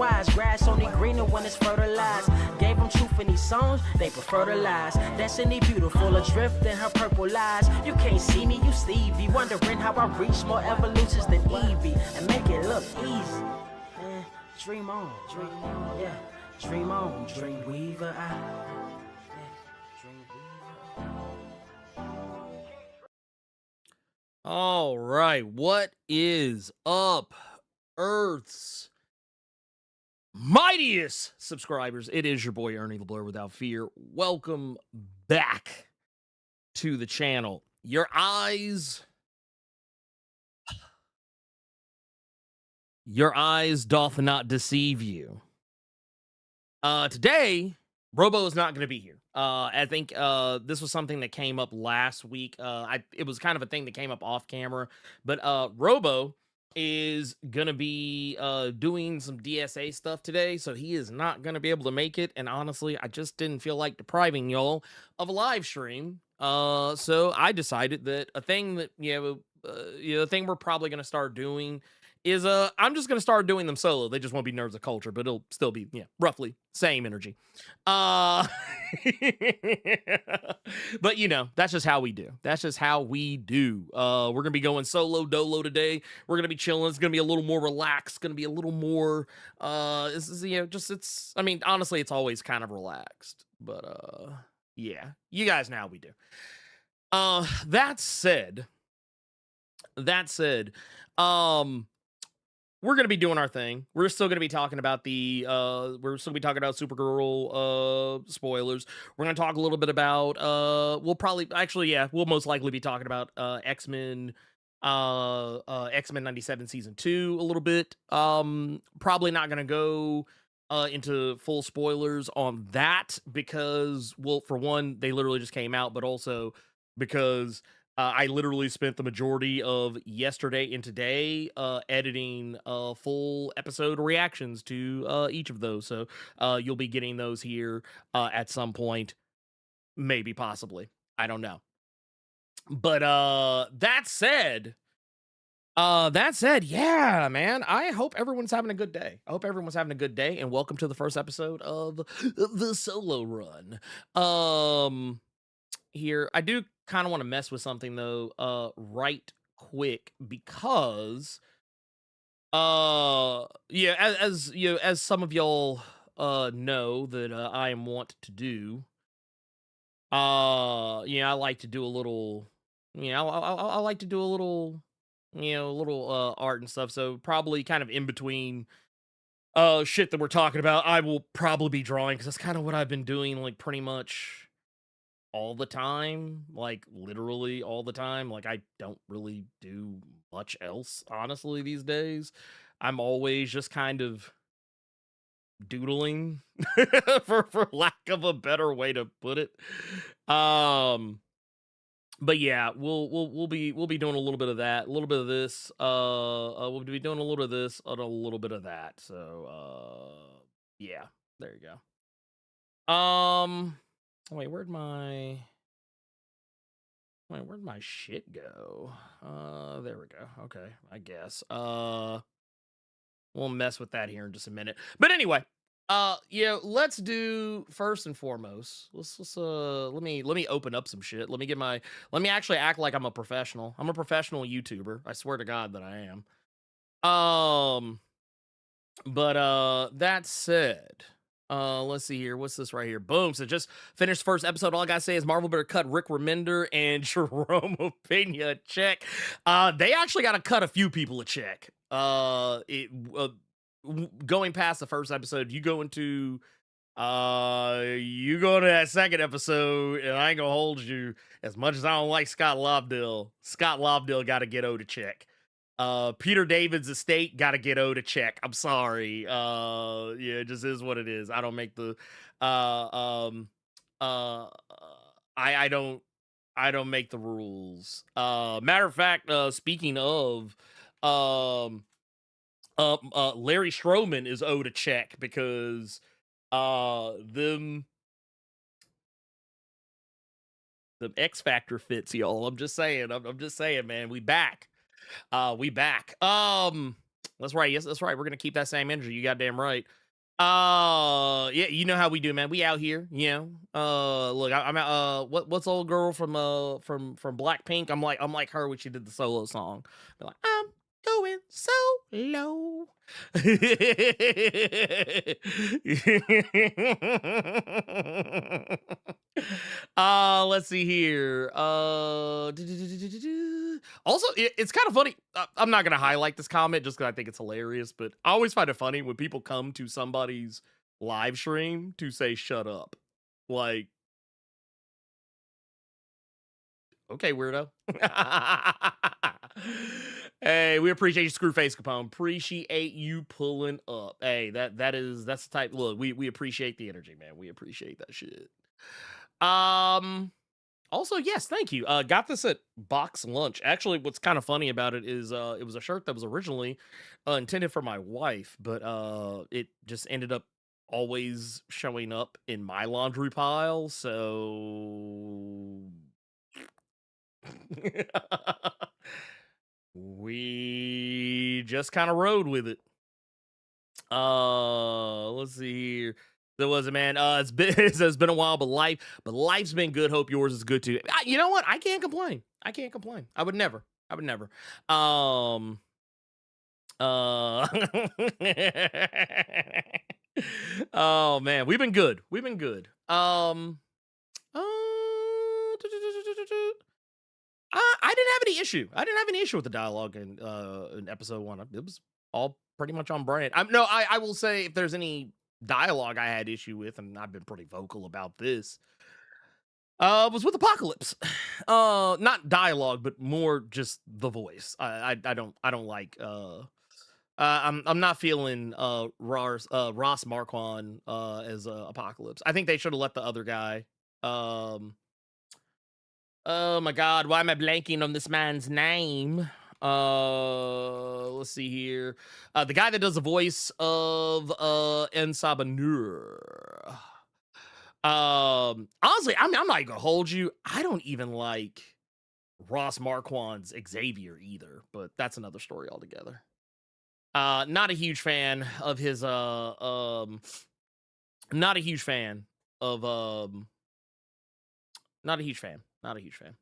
wise. Grass only greener when it's fertilized. Gave them truth in these songs, they prefer to lies. Destiny beautiful, adrift in her purple lies. You can't see me, you Stevie. Wondering how I reach more evolutions than Evie and make it look easy. Man, dream on, yeah. Dream on, dream weaver. All right, what is up, Earth's mightiest subscribers? It is your boy Ernie, the Blerd Without Fear. Welcome back to the channel. Your eyes doth not deceive you. Today, Robo is not going to be here. I think this was something that came up last week. It was kind of a thing that came up off camera, but Robo is gonna be doing some DSA stuff today, so he is not gonna be able to make it. And honestly, I just didn't feel like depriving y'all of a live stream. So I decided that a thing that the thing we're probably gonna start doing is I'm just gonna start doing them solo. They just won't be Nerds of Culture, but it'll still be roughly same energy. But you know, that's just how we do. That's just how we do. We're gonna be going solo dolo today. We're gonna be chilling. It's gonna be a little more relaxed. Gonna be a little more this is I mean, honestly, it's always kind of relaxed. But yeah, you guys know how we do. That said, we're gonna be doing our thing. We're still gonna be talking about Supergirl spoilers. We're gonna talk a little bit about we'll most likely be talking about X-Men X-Men 97 season 2 a little bit. Probably not gonna go into full spoilers on that because, well, for one, they literally just came out, but also because I literally spent the majority of yesterday and today editing full episode reactions to each of those. So you'll be getting those here at some point, maybe, possibly. I don't know. But that said, yeah, man, I hope everyone's having a good day. And welcome to the first episode of the solo run. Here, I do kind of want to mess with something though right quick, because as you know, as some of y'all know that I am wont to do, I like to do a little, I like to do a little, art and stuff. So probably kind of in between shit that we're talking about, I will probably be drawing, because that's kind of what I've been doing, like, pretty much all the time, like literally all the time. Like, I don't really do much else, honestly, these days. I'm always just kind of doodling, for lack of a better way to put it. But yeah, we'll be doing a little bit of that, a little bit of this. We'll be doing a little bit of this and a little bit of that. So yeah, there you go. Wait, where'd my shit go? There we go. Okay, I guess. We'll mess with that here in just a minute. But anyway, let's do, first and foremost, let me open up some shit. Let me actually act like I'm a professional. I'm a professional YouTuber. I swear to God that I am. But that said, let's see here. What's this right here? Boom. So just finished first episode. All I gotta say is Marvel better cut Rick Remender and Jerome Pena a check. They actually gotta cut a few people a check. Going past the first episode, you go into that second episode, and I ain't gonna hold you. As much as I don't like Scott Lobdell gotta get owed a check. Peter David's estate gotta get owed a check. I'm sorry. It just is what it is. I don't make the I don't make the rules. Matter of fact, speaking of Larry Stroman is owed a check because them X Factor fits, y'all. I'm just saying, man. We back. That's right. Yes, that's right. We're gonna keep that same energy. You goddamn right. Yeah, you know how we do, man. We out here, you know. Look, I'm what's old girl from Blackpink? I'm like her when she did the solo song. Be like, I'm going so low. Let's see here. Also, it's kind of funny. I'm not gonna highlight this comment just because I think it's hilarious, but I always find it funny when people come to somebody's live stream to say "shut up." Like, okay, weirdo. Hey, we appreciate you, Screwface Capone. Appreciate you pulling up. Hey, that's the type. Look, we appreciate the energy, man. We appreciate that shit. Um. Also, yes, thank you. Got this at Box Lunch. Actually, what's kind of funny about it is it was a shirt that was originally intended for my wife, but it just ended up always showing up in my laundry pile. So we just kind of rode with it. Let's see here. There was a man. It's been it's been a while, but life's been good. Hope yours is good too. You know what? I can't complain. I can't complain. I would never. I would never. Um. Uh. Oh man, we've been good. We've been good. Uh, I didn't have any issue. I didn't have any issue with the dialogue in episode one. It was all pretty much on brand. No, I will say if there's any dialogue I had issue with, and I've been pretty vocal about this, was with Apocalypse. Not dialogue, but more just the voice. I don't like I'm not feeling Ross Marquand as Apocalypse. I think they should have let the other guy. Oh my god, why am I blanking on this man's name? Let's see here. The guy that does the voice of En Sabanur. Honestly, I'm not gonna hold you. I don't even like Ross Marquand's Xavier either, but that's another story altogether. Not a huge fan of his not a huge fan of not a huge fan. Not a huge fan.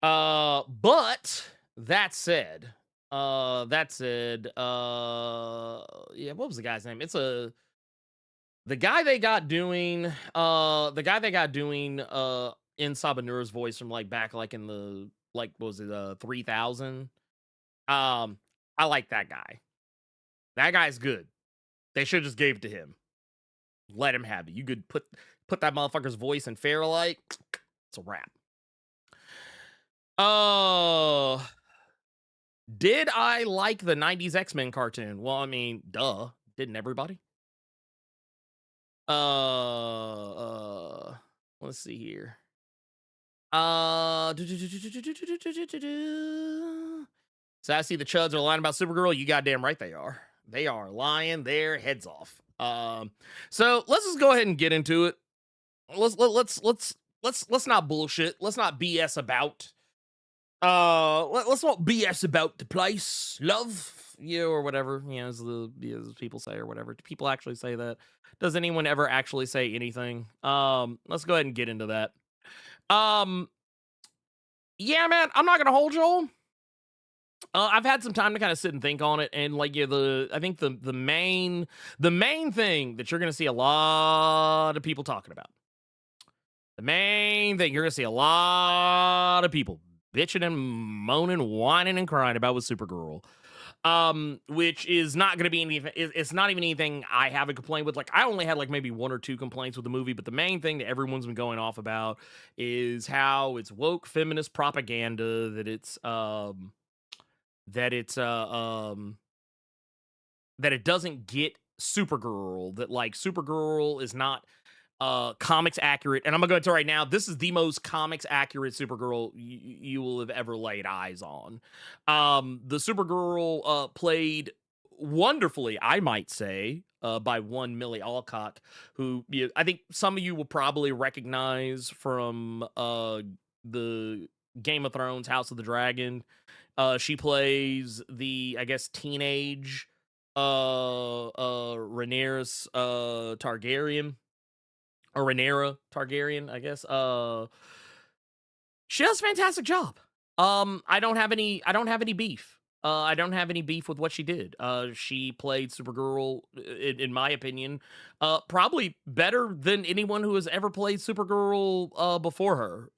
But that said, yeah, what was the guy's name? The guy they got doing in Sabanura's voice from like back like in the like what was it 3000. I like that guy. That guy's good. They should just gave it to him. Let him have it. You could put that motherfucker's voice in Fairlight. It's a wrap. Did I like the 90s X-Men cartoon? Well, I mean, duh. Didn't everybody? Let's see here. So I see the chuds are lying about Supergirl. You goddamn right they are. They are lying their heads off. So let's just go ahead and get into it. Let's not bullshit. Let's not BS about. Let's not BS about the place, love, or whatever, as people say or whatever. Do people actually say that? Does anyone ever actually say anything? Let's go ahead and get into that. Yeah, man, I'm not gonna hold y'all. I've had some time to kind of sit and think on it, and like I think the main thing that you're gonna see a lot of people talking about. The main thing you're gonna see a lot of people bitching and moaning, whining and crying about with Supergirl. Which is not gonna be anything. It's not even anything I have a complaint with. Like I only had like maybe one or two complaints with the movie, but the main thing that everyone's been going off about is how it's woke feminist propaganda, that it doesn't get Supergirl, that like Supergirl is not comics accurate. And I'm gonna go to right now, this is the most comics accurate Supergirl you will have ever laid eyes on. The Supergirl played wonderfully, I might say, by one Millie Alcock, who I think some of you will probably recognize from the Game of Thrones House of the Dragon She plays the, I guess, teenage Rhaenyra's Targaryen, or Rhaenyra Targaryen, I guess. She does a fantastic job. I don't have any beef. I don't have any beef with what she did. She played Supergirl, in my opinion, probably better than anyone who has ever played Supergirl before her.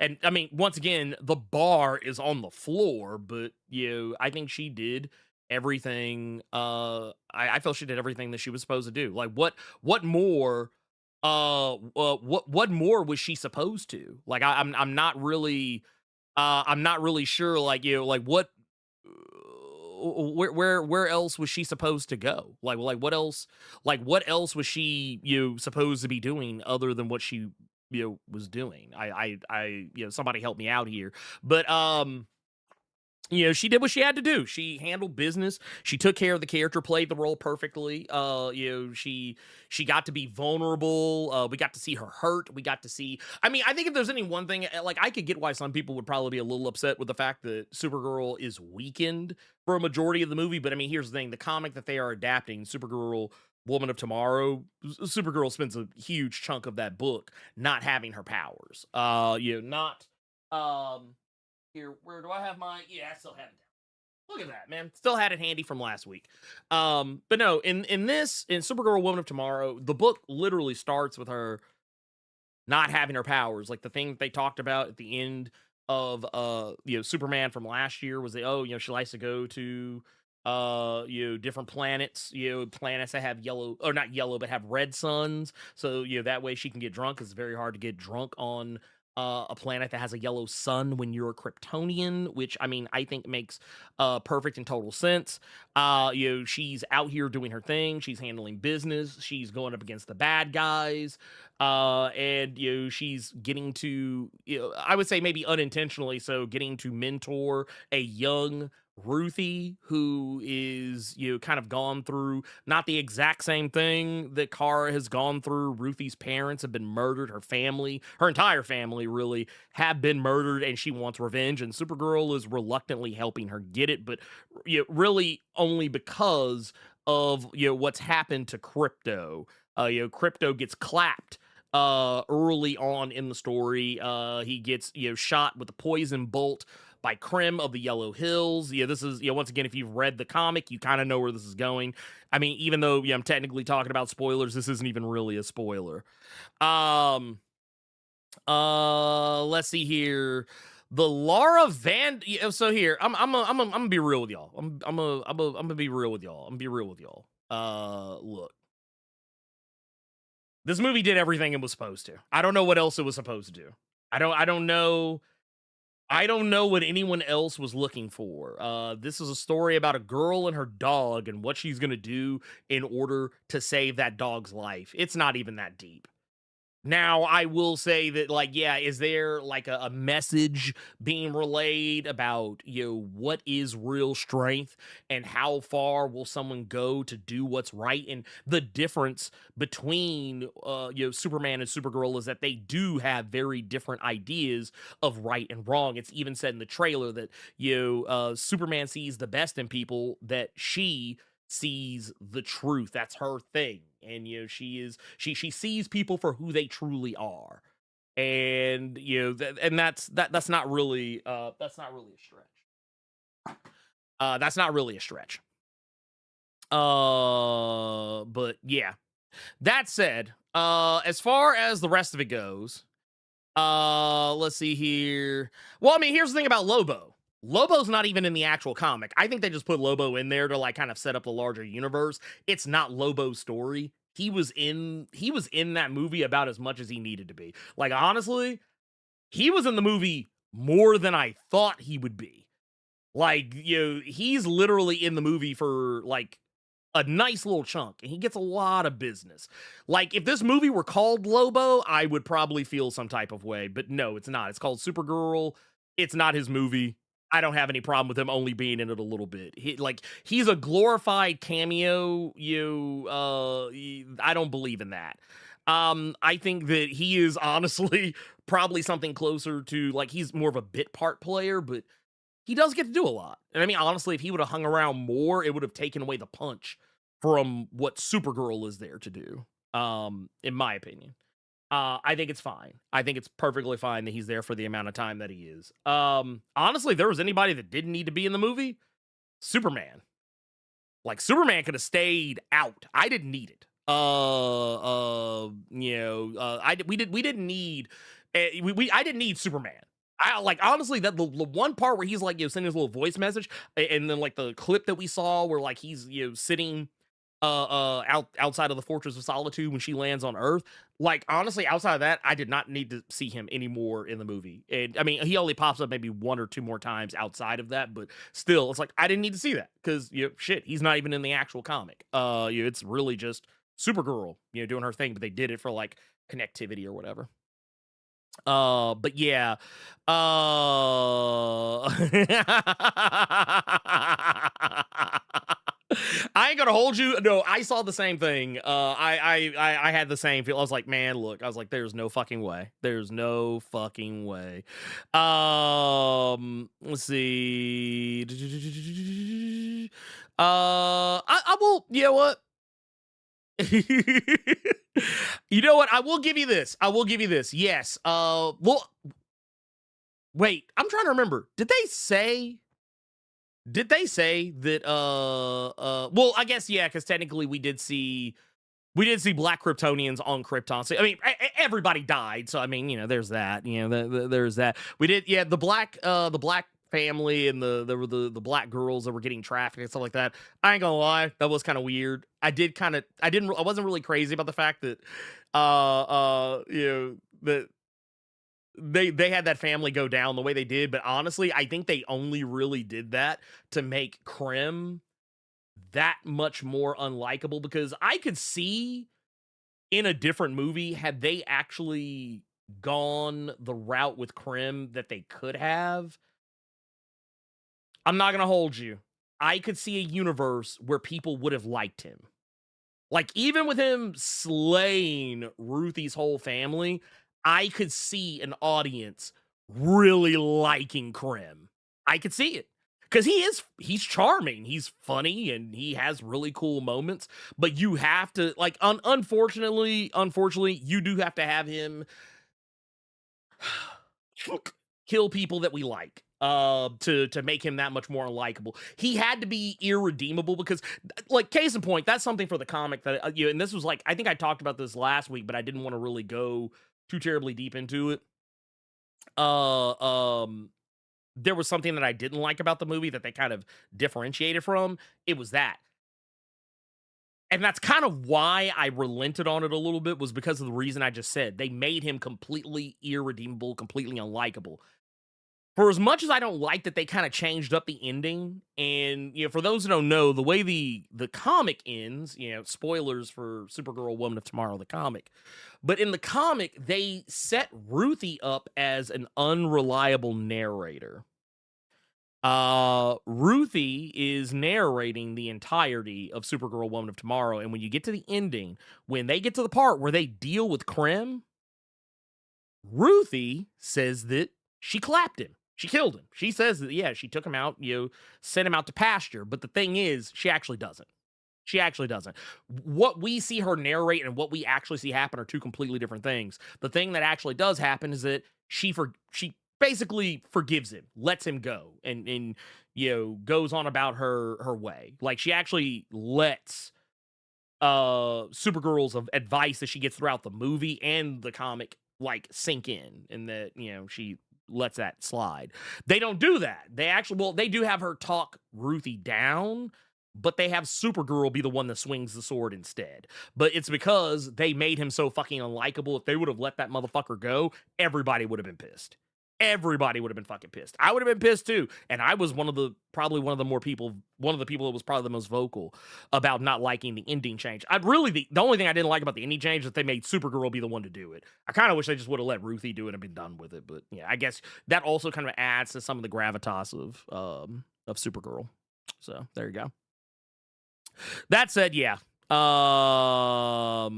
And I mean, once again, the bar is on the floor, but I think she did everything. I feel she did everything that she was supposed to do. Like, what more? What more was she supposed to? Like, I'm not really, I'm not really sure. Like, like what, where else was she supposed to go? Like what else was she supposed to be doing other than what she was doing? Somebody help me out here. But she did what she had to do. She handled business. She took care of the character, played the role perfectly. She got to be vulnerable. We got to see her hurt. We got to see. I mean, I think if there's any one thing, like, I could get why some people would probably be a little upset with the fact that Supergirl is weakened for a majority of the movie. But I mean, here's the thing: the comic that they are adapting, Supergirl, Woman of Tomorrow, Supergirl spends a huge chunk of that book not having her powers. Not. Here, where do I have my? Yeah, I still have it down. Look at that, man. Still had it handy from last week. But no, in Supergirl Woman of Tomorrow, the book literally starts with her not having her powers. Like, the thing that they talked about at the end of Superman from last year was that, she likes to go to different planets, planets that have yellow, or not yellow, but have red suns. So, that way she can get drunk. It's very hard to get drunk on a planet that has a yellow sun when you're a Kryptonian, which, I mean, I think makes perfect and total sense. She's out here doing her thing. She's handling business. She's going up against the bad guys. And she's getting to, I would say maybe unintentionally so, getting to mentor a young Ruthie, who is kind of gone through not the exact same thing that Kara has gone through. Ruthie's parents have been murdered. Her family, her entire family, really have been murdered, and she wants revenge. And Supergirl is reluctantly helping her get it, but really only because of what's happened to Crypto. Crypto gets clapped early on in the story. He gets shot with a poison bolt by Krim of the Yellow Hills. This is, once again, if you've read the comic, you kind of know where this is going. I mean, even though I'm technically talking about spoilers, this isn't even really a spoiler. Let's see here. The Laura Van. So here, I'm gonna be real with y'all. I'm gonna be real with y'all. I'm gonna be real with y'all. Look, this movie did everything it was supposed to. I don't know what else it was supposed to do. I don't know. I don't know what anyone else was looking for. This is a story about a girl and her dog and what she's gonna do in order to save that dog's life. It's not even that deep. Now, I will say that, like, yeah, is there like a message being relayed about, what is real strength and how far will someone go to do what's right? And the difference between, Superman and Supergirl is that they do have very different ideas of right and wrong. It's even said in the trailer that, Superman sees the best in people, that she sees the truth. That's her thing. And she sees people for who they truly are. And and that's not really a stretch. That's not really a stretch. But yeah. That said, as far as the rest of it goes, let's see here. Well, I mean, here's the thing about Lobo. Lobo's not even in the actual comic. I think they just put Lobo in there to like kind of set up the larger universe. It's not Lobo's story. He was in that movie about as much as he needed to be. Like, honestly, he was in the movie more than I thought he would be. Like, he's literally in the movie for like a nice little chunk, and he gets a lot of business. Like, if this movie were called Lobo, I would probably feel some type of way, but no, it's not. It's called Supergirl. It's not his movie. I don't have any problem with him only being in it a little bit. He's a glorified cameo. I don't believe in that. I think that he is honestly probably something closer to, like, he's more of a bit part player, but he does get to do a lot. And I mean, honestly, if he would have hung around more, it would have taken away the punch from what Supergirl is there to do. In my opinion. I think it's fine. I think it's perfectly fine that he's there for the amount of time that he is. Honestly, if there was anybody that didn't need to be in the movie, Superman. Like Superman could have stayed out. I didn't need it. We didn't need I didn't need Superman. I like honestly that the one part where he's like sending his little voice message, and then like the clip that we saw where like he's sitting outside of the Fortress of Solitude when she lands on Earth. Like honestly, outside of that, I did not need to see him anymore in the movie. And I mean, he only pops up maybe one or two more times outside of that, but still, it's like I didn't need to see that because shit, he's not even in the actual comic. It's really just Supergirl, doing her thing, but they did it for like connectivity or whatever. But yeah. I ain't gonna hold you. No, I saw the same thing. I had the same feel. I was like, man, look. I was like, there's no fucking way. There's no fucking way. Let's see. I will. You know what? You know what? I will give you this. I will give you this. Yes. Well, wait. I'm trying to remember. Did they say that well, I guess yeah, because technically we did see black Kryptonians on Krypton. So I mean everybody died, so I mean there's that. There's that. We did the black family and the black girls that were getting trafficked and stuff like that. I ain't gonna lie, that was kind of weird. I wasn't really crazy about the fact that that they had that family go down the way they did, but honestly, I think they only really did that to make Krim that much more unlikable, because I could see in a different movie, had they actually gone the route with Krim that they could have, I'm not gonna hold you, I could see a universe where people would have liked him. Like, even with him slaying Ruthie's whole family, I could see an audience really liking Krim. I could see it. Because he's charming, he's funny, and he has really cool moments. But you have to, like, unfortunately, you do have to have him kill people that we like. To make him that much more unlikable. He had to be irredeemable because, like, case in point, that's something for the comic that, and this was like, I think I talked about this last week, but I didn't want to really go too terribly deep into it. There was something that I didn't like about the movie that they kind of differentiated from. It was that. And that's kind of why I relented on it a little bit, was because of the reason I just said. They made him completely irredeemable, completely unlikable. For as much as I don't like that they kind of changed up the ending, and for those who don't know, the way the comic ends, spoilers for Supergirl Woman of Tomorrow, the comic, but in the comic, they set Ruthie up as an unreliable narrator. Ruthie is narrating the entirety of Supergirl Woman of Tomorrow, and when you get to the ending, when they get to the part where they deal with Krim, Ruthie says that she clapped him. She killed him. She says that, yeah, she took him out, sent him out to pasture. But the thing is, she actually doesn't. She actually doesn't. What we see her narrate and what we actually see happen are two completely different things. The thing that actually does happen is that she basically forgives him, lets him go, and goes on about her way. Like, she actually lets Supergirl's advice that she gets throughout the movie and the comic like sink in, and that she lets that slide. They don't do that. They do have her talk Ruthie down, but they have Supergirl be the one that swings the sword instead. But it's because they made him so fucking unlikable. If they would have let that motherfucker go, everybody would have been pissed. Everybody would have been fucking pissed. I would have been pissed too. And I was one of the people that was probably the most vocal about not liking the ending change. The only thing I didn't like about the ending change is that they made Supergirl be the one to do it. I kind of wish they just would have let Ruthie do it and been done with it. But yeah, I guess that also kind of adds to some of the gravitas of Supergirl. So there you go. That said, yeah, Yeah,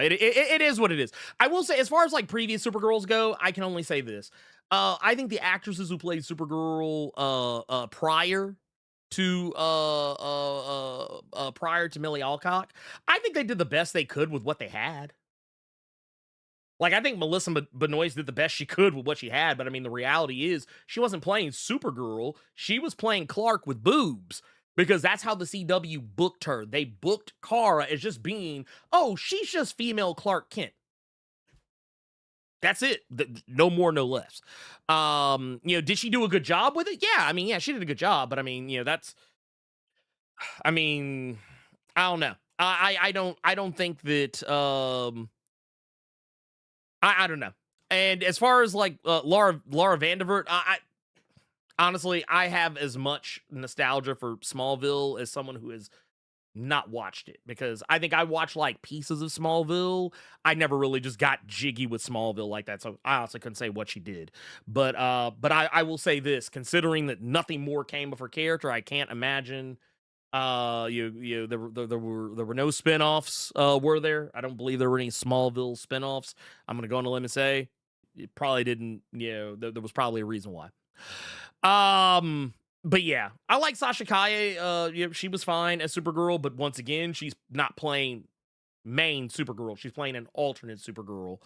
it is what it is. I will say, as far as like previous Supergirls go, I can only say this. I think the actresses who played Supergirl prior to prior to Millie Alcock, I think they did the best they could with what they had. Like, I think Melissa Benoist did the best she could with what she had, but I mean, the reality is she wasn't playing Supergirl. She was playing Clark with boobs because that's how the CW booked her. They booked Kara as just being, oh, she's just female Clark Kent. That's it. No more, no less. Did she do a good job with it? Yeah, I mean, yeah, she did a good job, but I mean, I mean, I don't know. I don't think that I don't know. And as far as like Laura Vandervoort, I honestly I have as much nostalgia for Smallville as someone who has not watched it because I think I watched like pieces of Smallville. I never really just got jiggy with Smallville like that, so I also couldn't say what she did. But I will say this: considering that nothing more came of her character, I can't imagine. There were no spinoffs. Were there? I don't believe there were any Smallville spinoffs. I'm gonna go on a limb and say it probably didn't. There was probably a reason why. But yeah, I like Sasha Kaye. She was fine as Supergirl, but once again, she's not playing main Supergirl. She's playing an alternate Supergirl.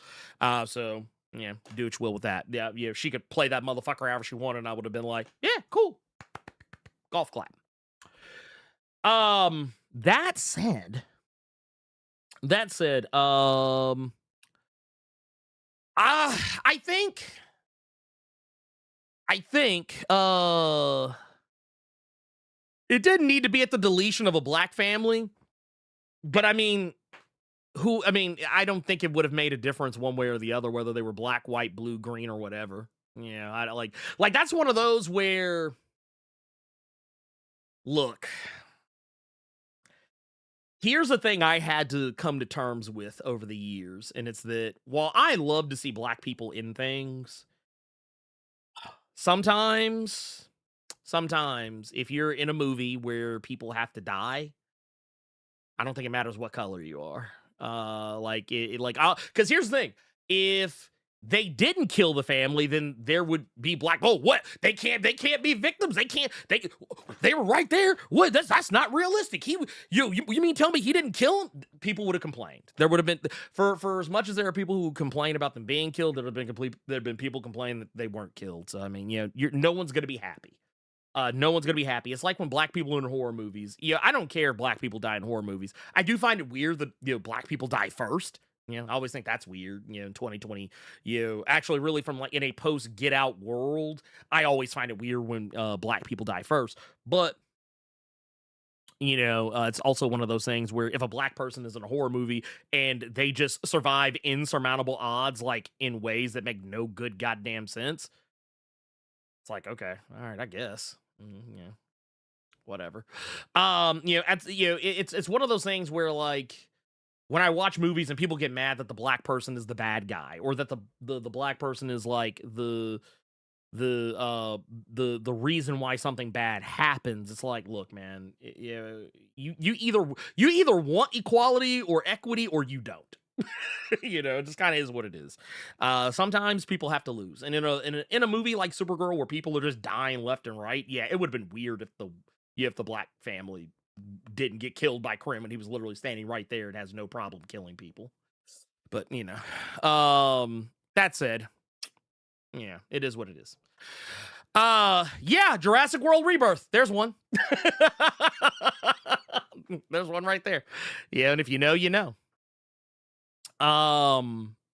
So yeah, do what you will with that. Yeah, she could play that motherfucker however she wanted, and I would have been like, yeah, cool, golf clap. That said, I think, it didn't need to be at the deletion of a black family, but I mean, I don't think it would have made a difference one way or the other, whether they were black, white, blue, green, or whatever. Yeah, I don't like that's one of those where, look, here's the thing I had to come to terms with over the years, and it's that while I love to see black people in things, sometimes if you're in a movie where people have to die, I don't think it matters what color you are. Because here's the thing: if they didn't kill the family, then there would be black. Oh, what? They can't be victims. They were right there. What? That's not realistic. You mean tell me he didn't kill him? People would have complained. There would have been for as much as there are people who complain about them being killed, there have been people complaining that they weren't killed. So I mean, no one's gonna be happy. No one's gonna be happy. It's like when black people in horror movies. Yeah, I don't care if black people die in horror movies. I do find it weird that black people die first. I always think that's weird. In 2020, actually, really from like in a post Get Out world, I always find it weird when black people die first. But it's also one of those things where if a black person is in a horror movie and they just survive insurmountable odds, like in ways that make no good goddamn sense, it's like, okay, all right, I guess. Yeah, whatever. It's one of those things where like when I watch movies and people get mad that the black person is the bad guy or that the black person is like the reason why something bad happens, it's like, look, man, you either want equality or equity or you don't. It just kind of is what it is. Sometimes people have to lose, and in a movie like Supergirl where people are just dying left and right, yeah, it would have been weird if the black family didn't get killed by Krim and he was literally standing right there and has no problem killing people. But that said, yeah, it is what it is. Yeah, Jurassic World Rebirth. There's one. There's one right there. Yeah, and if you know, you know.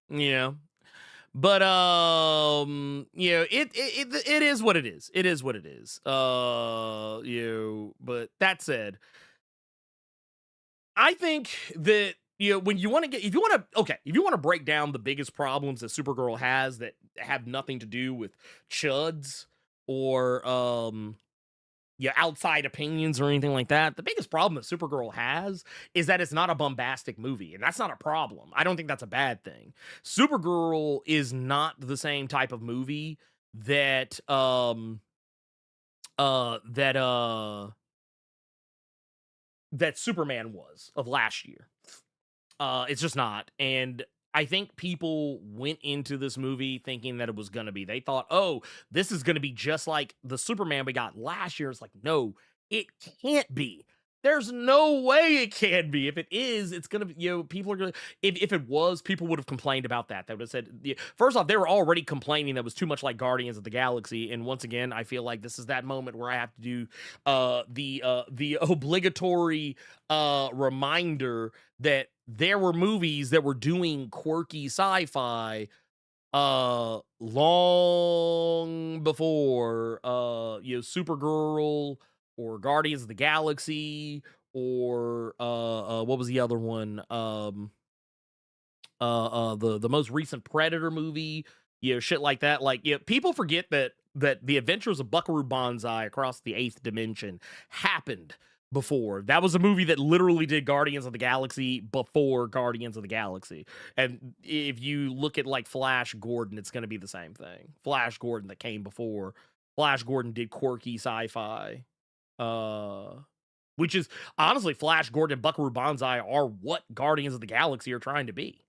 Yeah. But it is what it is. It is what it is. But that said, I think that when you want to if you want to break down the biggest problems that Supergirl has that have nothing to do with chuds or outside opinions or anything like that, the biggest problem that Supergirl has is that it's not a bombastic movie, and that's not a problem. I don't think that's a bad thing. Supergirl is not the same type of movie that that Superman was of last year. It's just not. And I think people went into this movie thinking that it was going to be. They thought, oh, this is going to be just like the Superman we got last year. It's like, no, it can't be. There's no way it can be. If it is, it's gonna be, people are gonna. If it was, people would have complained about that. They would have said, yeah, first off, they were already complaining that it was too much like Guardians of the Galaxy. And once again, I feel like this is that moment where I have to do the obligatory reminder that there were movies that were doing quirky sci-fi long before Supergirl or Guardians of the Galaxy or what was the other one, the most recent Predator movie, shit like that. Like, people forget that the Adventures of Buckaroo Banzai Across the Eighth Dimension happened before. That was a movie that literally did Guardians of the Galaxy before Guardians of the Galaxy. And if you look at like Flash Gordon, it's going to be the same thing. Flash Gordon that came before. Flash Gordon did quirky sci-fi. Which is honestly, Flash Gordon and Buckaroo Banzai are what Guardians of the Galaxy are trying to be.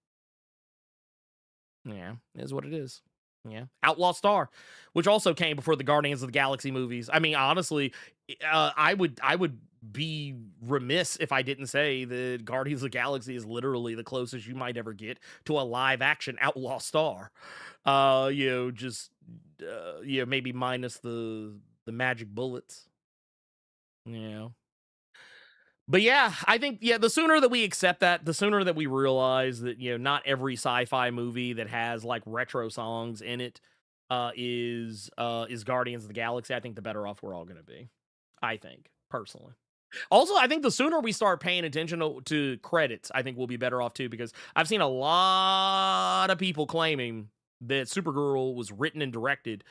Yeah, it is what it is. Yeah. Outlaw Star, which also came before the Guardians of the Galaxy movies. I mean, honestly, I would be remiss if I didn't say that Guardians of the Galaxy is literally the closest you might ever get to a live action Outlaw Star. Just maybe minus the magic bullets. Yeah. But yeah, I think the sooner that we accept that, the sooner that we realize that not every sci-fi movie that has like retro songs in it is Guardians of the Galaxy. I think the better off we're all going to be. I think personally. Also, I think the sooner we start paying attention to credits, I think we'll be better off too, because I've seen a lot of people claiming that Supergirl was written and directed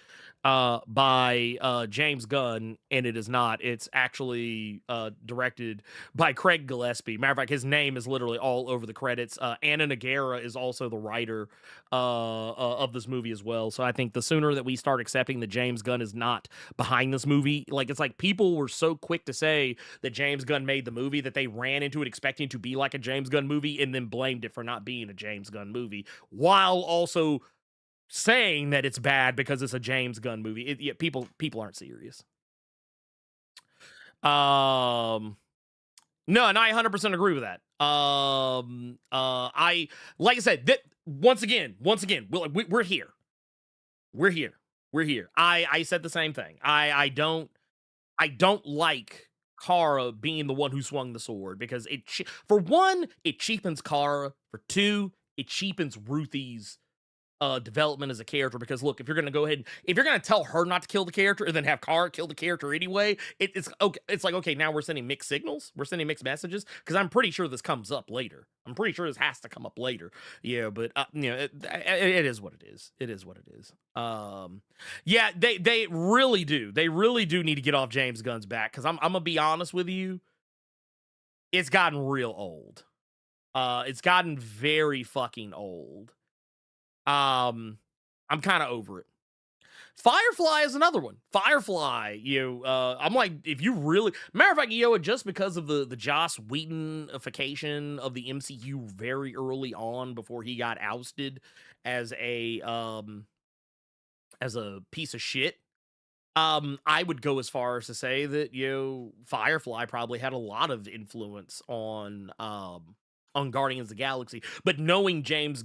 by James Gunn, and it is not. It's actually directed by Craig Gillespie. Matter of fact, his name is literally all over the credits. Anna Nagara is also the writer of this movie as well. So I think the sooner that we start accepting that James Gunn is not behind this movie, like it's like people were so quick to say that James Gunn made the movie that they ran into it expecting to be like a James Gunn movie and then blamed it for not being a James Gunn movie, while also saying that it's bad because it's a James Gunn movie. People aren't serious. No, and I 100% agree with that. I like I said that once again, we're here. We're here. I said the same thing. I don't like Kara being the one who swung the sword, because for one, it cheapens Kara. For two, it cheapens Ruthie's development as a character, because look, if you're gonna tell her not to kill the character and then have Kara kill the character anyway, it's okay. It's like, okay, now we're sending mixed signals, we're sending mixed messages, because I'm pretty sure this comes up later. I'm pretty sure this has to come up later. But it is what it is. It is what it is. Yeah, they really do need to get off James Gunn's back, because I'm gonna be honest with you, it's gotten real old. It's gotten very fucking old. I'm kind of over it. Firefly is another one. Firefly, I'm like, if you really, matter of fact, just because of the Joss Whedonification of the MCU very early on before he got ousted as a piece of shit, I would go as far as to say that Firefly probably had a lot of influence on Guardians of the Galaxy. But knowing James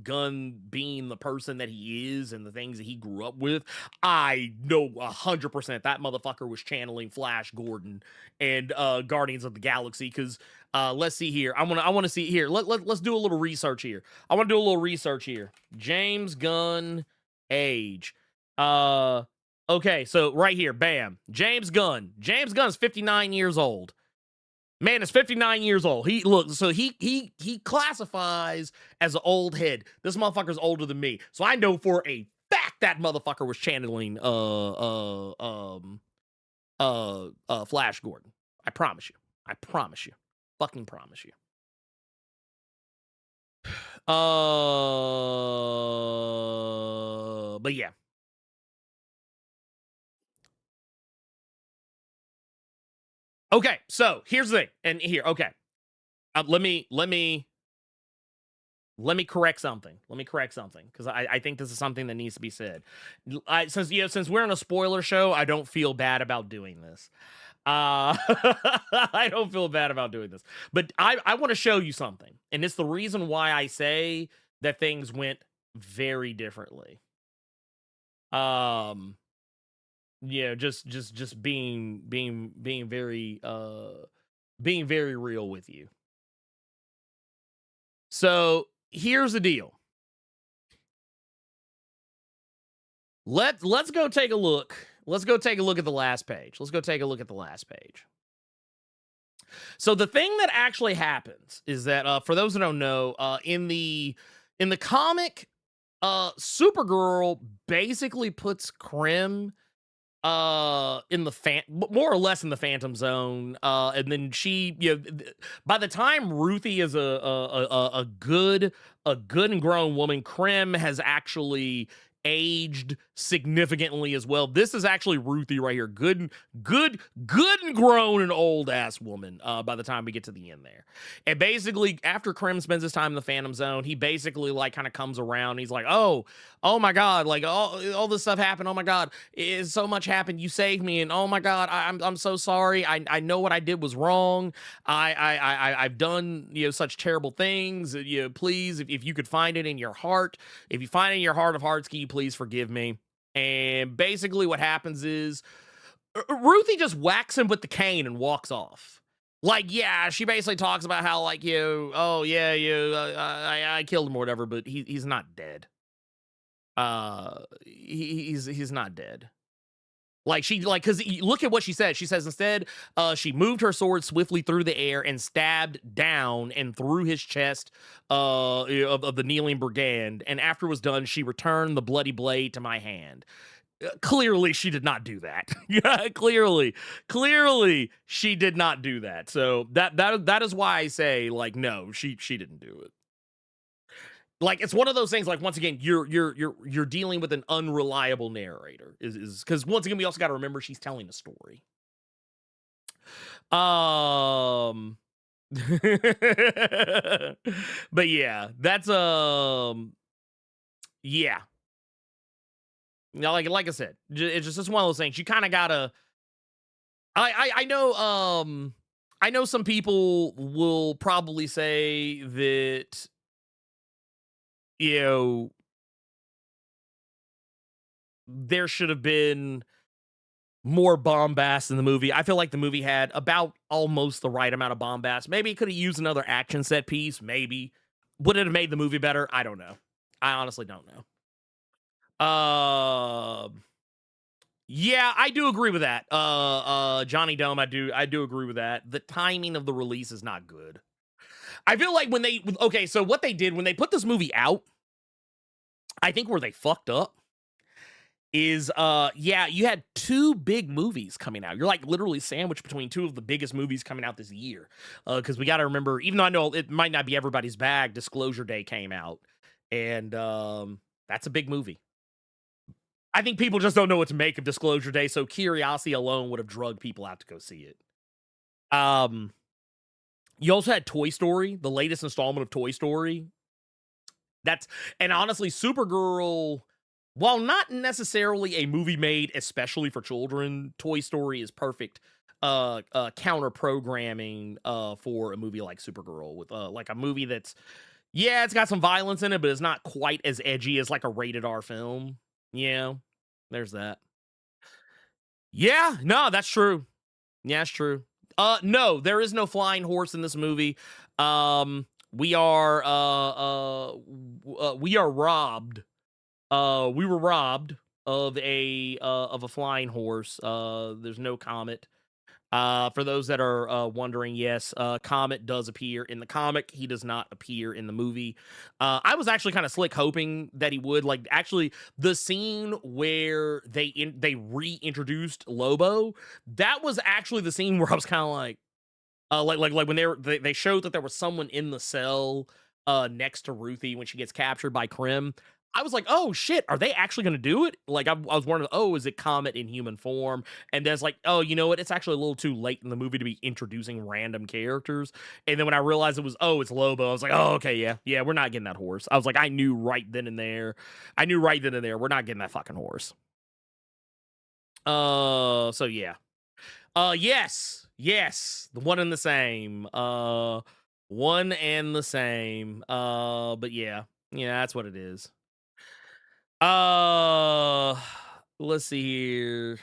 Gunn being the person that he is and the things that he grew up with, I know 100% that motherfucker was channeling Flash Gordon and Guardians of the Galaxy. Because let's see here. I want to see here. Let's do a little research here. I want to do a little research here. James Gunn age. Okay, so right here, bam. James Gunn. James Gunn's 59 years old. Man is 59 years old. He classifies as an old head. This motherfucker's older than me. So I know for a fact that motherfucker was channeling Flash Gordon. I promise you. I promise you. Fucking promise you. But yeah. Okay, so here's the thing, and here, okay, let me correct something. Let me correct something because I think this is something that needs to be said. Since since we're on a spoiler show, I don't feel bad about doing this. I don't feel bad about doing this, but I want to show you something, and it's the reason why I say that things went very differently. Um, yeah, just being very real with you. So here's the deal. Let's go take a look. Let's go take a look at the last page. Let's go take a look at the last page. So the thing that actually happens is that for those that don't know, in the comic, Supergirl basically puts Krim in the more or less in the Phantom Zone, and then she, by the time Ruthie is a good and grown woman, Krim has actually aged significantly as well. This is actually Ruthie right here, good and grown and old ass woman, by the time we get to the end there. And basically after Krim spends his time in the Phantom Zone, he basically like kind of comes around, he's like, oh my god, like all this stuff happened, oh my god, so much happened, you saved me, and oh my god, I'm so sorry, I know what I did was wrong, I've done, such terrible things, please, if you could find it in your heart, if you find it in your heart of hearts, can you please forgive me? And basically what happens is Ruthie just whacks him with the cane and walks off. Like, yeah, she basically talks about how, like, oh yeah, I killed him or whatever, but he's not dead. He's not dead. Like, because look at what she said. She says instead, she moved her sword swiftly through the air and stabbed down and through his chest of the kneeling brigand. And after it was done, she returned the bloody blade to my hand. Clearly, she did not do that. Yeah, clearly, she did not do that. So that is why I say, like, no, she didn't do it. Like, it's one of those things, like, once again, you're dealing with an unreliable narrator, is because once again we also got to remember she's telling a story. But yeah, that's yeah. Now, like I said, it's just one of those things. You kind of gotta. I know I know some people will probably say that, you know, there should have been more bombast in the movie. I feel like the movie had about almost the right amount of bombast. Maybe it could have used another action set piece. Maybe. Would it have made the movie better? I don't know. I honestly don't know. Yeah, I do agree with that. Johnny Dome, I do agree with that. The timing of the release is not good. I feel like okay, so what they did when they put this movie out, I think where they fucked up is yeah, you had two big movies coming out. You're like literally sandwiched between two of the biggest movies coming out this year. Because we got to remember, even though I know it might not be everybody's bag, Disclosure Day came out, and that's a big movie. I think people just don't know what to make of Disclosure Day, so curiosity alone would have drugged people out to go see it. You also had Toy Story, the latest installment of Toy Story. And honestly, Supergirl, while not necessarily a movie made especially for children, Toy Story is perfect counter programming for a movie like Supergirl, with like a movie that's, yeah, it's got some violence in it, but it's not quite as edgy as like a rated R film. Yeah, there's that. Yeah, no, that's true. Yeah, it's true. No, there is no flying horse in this movie. We are robbed. We were robbed of a flying horse. There's no Comet. For those that are wondering, yes, Comet does appear in the comic. He does not appear in the movie. I was actually kind of slick hoping that he would. Like, actually, the scene where they reintroduced Lobo, that was actually the scene where I was kind of like when they showed that there was someone in the cell next to Ruthie when she gets captured by Krim. I was like, "Oh shit, are they actually gonna do it?" Like I was wondering, "Oh, is it Comet in human form?" And then it's like, "Oh, you know what? It's actually a little too late in the movie to be introducing random characters." And then when I realized it was, "Oh, it's Lobo," I was like, "Oh, okay, yeah, yeah, we're not getting that horse." I was like, I knew right then and there. I knew right then and there, we're not getting that fucking horse. So yeah. Yes, yes, the one and the same. One and the same. But yeah, yeah, that's what it is. Uh, let's see here.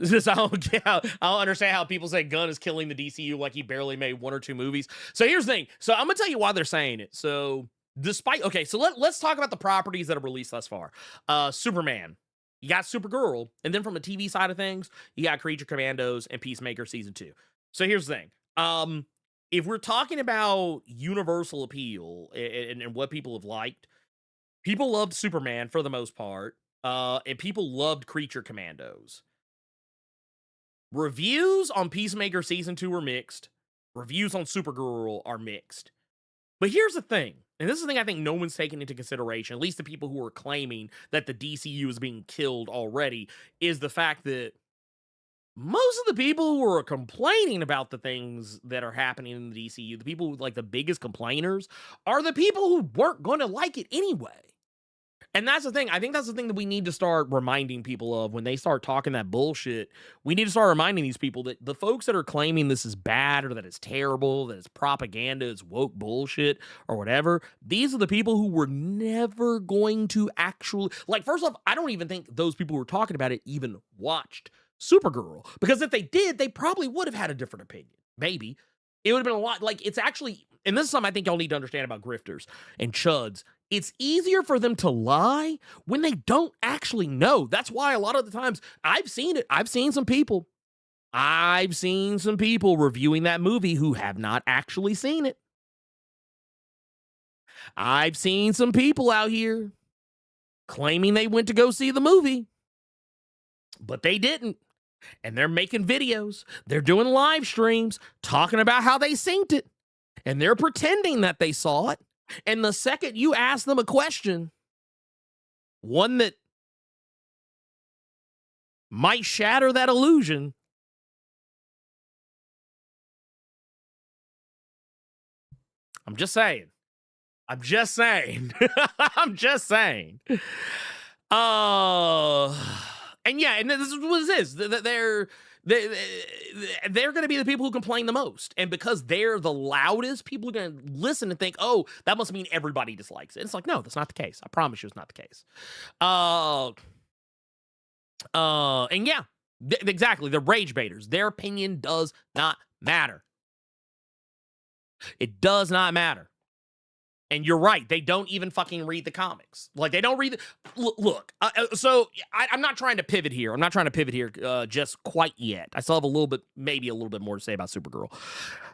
Just I don't get how, I don't understand how people say Gunn is killing the DCU like he barely made one or two movies. So here's the thing. So I'm gonna tell you why they're saying it. So despite okay, so let's talk about the properties that have released thus far. Superman. You got Supergirl, and then from the TV side of things, you got Creature Commandos and Peacemaker season 2. So here's the thing. If we're talking about universal appeal and what people have liked, people loved Superman for the most part, and people loved Creature Commandos. Reviews on Peacemaker season 2 are mixed. Reviews on Supergirl are mixed. But here's the thing, and this is the thing I think no one's taking into consideration, at least the people who are claiming that the DCU is being killed already, is the fact that most of the people who are complaining about the things that are happening in the DCU, the people like the biggest complainers, are the people who weren't going to like it anyway. And that's the thing. I think that's the thing that we need to start reminding people of when they start talking that bullshit. We need to start reminding these people that the folks that are claiming this is bad or that it's terrible, that it's propaganda, it's woke bullshit or whatever, these are the people who were never going to actually, like, first off, I don't even think those people who were talking about it even watched Supergirl. Because if they did, they probably would have had a different opinion. Maybe. It would have been a lot, like, it's actually, and this is something I think y'all need to understand about grifters and chuds. It's easier for them to lie when they don't actually know. That's why a lot of the times I've seen it. I've seen some people. I've seen some people reviewing that movie who have not actually seen it. I've seen some people out here claiming they went to go see the movie, but they didn't. And they're making videos. They're doing live streams talking about how they synced it. And they're pretending that they saw it. And the second you ask them a question, one that might shatter that illusion, I'm just saying. I'm just saying. I'm just saying. Uh, and yeah, and this is what it is. They're going to be the people who complain the most, and because they're the loudest, people are going to listen and think, "Oh, that must mean everybody dislikes it." It's like, no, that's not the case. I promise you, it's not the case. And yeah, exactly. The rage baiters. Their opinion does not matter. It does not matter. And you're right. They don't even fucking read the comics. Like, they don't read the... Look, so I'm not trying to pivot here. I'm not trying to pivot here just quite yet. I still have a little bit, maybe a little bit more to say about Supergirl.